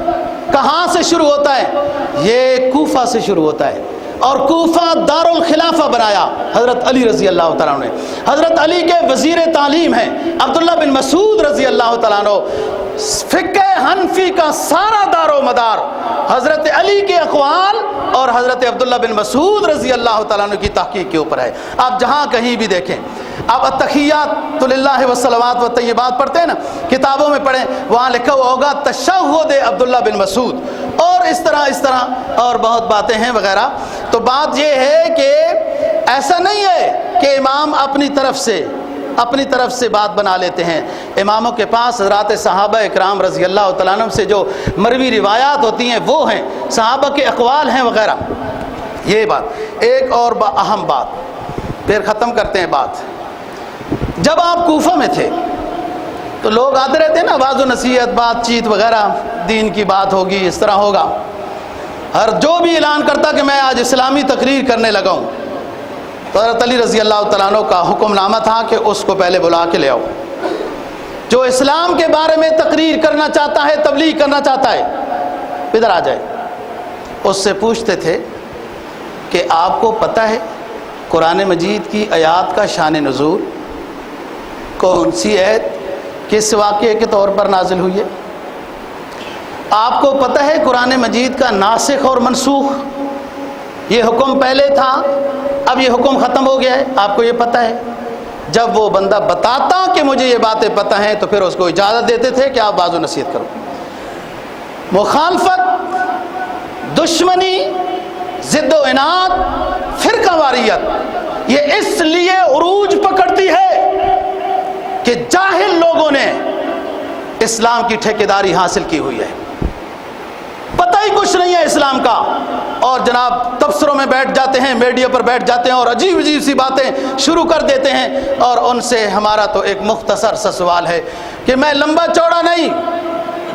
کہاں سے شروع ہوتا ہے؟ یہ کوفہ سے شروع ہوتا ہے، اور کوفہ دارالخلافہ بنایا حضرت علی رضی اللہ تعالیٰ عنہ نے. حضرت علی کے وزیر تعلیم ہیں عبداللہ بن مسعود رضی اللہ تعالیٰ عنہ. فقہ حنفی کا سارا دار و مدار حضرت علی کے اقوال اور حضرت عبداللہ بن مسعود رضی اللہ تعالیٰ عنہ کی تحقیق کے اوپر ہے۔ آپ جہاں کہیں بھی دیکھیں، آپ التحیات للہ والصلوات والطیبات پڑھتے ہیں نا، کتابوں میں پڑھیں، وہاں لکھا ہوا ہوگا تشہد عبداللہ بن مسعود، اور اس طرح اور بہت باتیں ہیں وغیرہ۔ تو بات یہ ہے کہ ایسا نہیں ہے کہ امام اپنی طرف سے بات بنا لیتے ہیں۔ اماموں کے پاس حضرات صحابہ اکرام رضی اللہ تعالیٰ عنہ سے جو مروی روایات ہوتی ہیں وہ ہیں، صحابہ کے اقوال ہیں وغیرہ۔ یہ بات ایک اور اہم بات، پھر ختم کرتے ہیں بات۔ جب آپ کوفہ میں تھے تو لوگ آتے رہتے ہیں نا، واعظ و نصیحت، بات چیت وغیرہ، دین کی بات ہوگی، اس طرح ہوگا۔ ہر جو بھی اعلان کرتا کہ میں آج اسلامی تقریر کرنے لگا ہوں، تو حضرت علی رضی اللہ تعالیٰ عنہ کا حکم نامہ تھا کہ اس کو پہلے بلا کے لے آؤ۔ جو اسلام کے بارے میں تقریر کرنا چاہتا ہے، تبلیغ کرنا چاہتا ہے، ادھر آ جائے۔ اس سے پوچھتے تھے کہ آپ کو پتہ ہے قرآن مجید کی آیات کا شان نزول کون سی آیت کس واقعے کے طور پر نازل ہوئی ہے؟ آپ کو پتہ ہے قرآن مجید کا ناسخ اور منسوخ، یہ حکم پہلے تھا، اب یہ حکم ختم ہو گیا ہے، آپ کو یہ پتہ ہے؟ جب وہ بندہ بتاتا کہ مجھے یہ باتیں پتہ ہیں تو پھر اس کو اجازت دیتے تھے کہ آپ واعظ و نصیحت کرو۔ مخالفت، دشمنی، ضد و عناد، فرقہ واریت، یہ اس لیے عروج پکڑتی ہے کہ جاہل لوگوں نے اسلام کی ٹھیکیداری حاصل کی ہوئی ہے، پتہ ہی کچھ نہیں ہے اسلام کا، اور جناب تبصروں میں بیٹھ جاتے ہیں، میڈیا پر بیٹھ جاتے ہیں اور عجیب عجیب سی باتیں شروع کر دیتے ہیں۔ اور ان سے ہمارا تو ایک مختصر سا سوال ہے کہ میں لمبا چوڑا نہیں،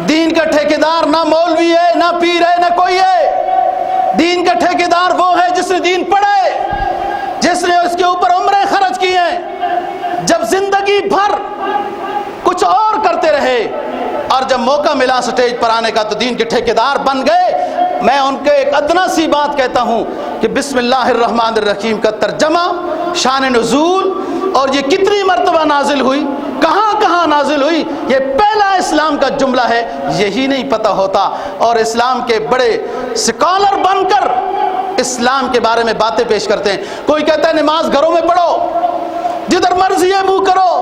دین کا ٹھیکیدار نہ مولوی ہے، نہ پیر ہے، نہ کوئی ہے۔ دین کا ٹھیکیدار وہ ہے جس نے دین پڑھا ہے، جس نے اس کے اوپر عمریں خرچ کی ہیں۔ جب زندگی بھر کچھ اور کرتے رہے اور جب موقع ملا سٹیج پر آنے کا تو دین کے ٹھیکیدار بن گئے۔ میں ان کے ایک ادنا سی بات کہتا ہوں کہ بسم اللہ الرحمن الرحیم کا ترجمہ، شان نزول، اور یہ کتنی مرتبہ نازل ہوئی، کہاں کہاں نازل ہوئی، یہ پہلا اسلام کا جملہ ہے، یہی نہیں پتہ ہوتا۔ اور اسلام کے بڑے سکالر بن کر اسلام کے بارے میں باتیں پیش کرتے ہیں۔ کوئی کہتا ہے نماز گھروں میں پڑھو، جدھر مرضی ہے منہ کرو۔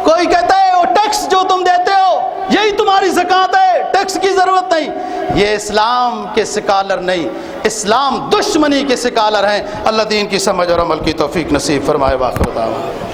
کوئی کہتا ہے وہ ٹیکس جو تم دیتے ہو یہی تمہاری زکوٰۃ ہے، ٹیکس کی ضرورت نہیں۔ یہ اسلام کے سکالر نہیں، اسلام دشمنی کے سکالر ہیں۔ اللہ دین کی سمجھ اور عمل کی توفیق نصیب فرمائے۔ واخر دعوانا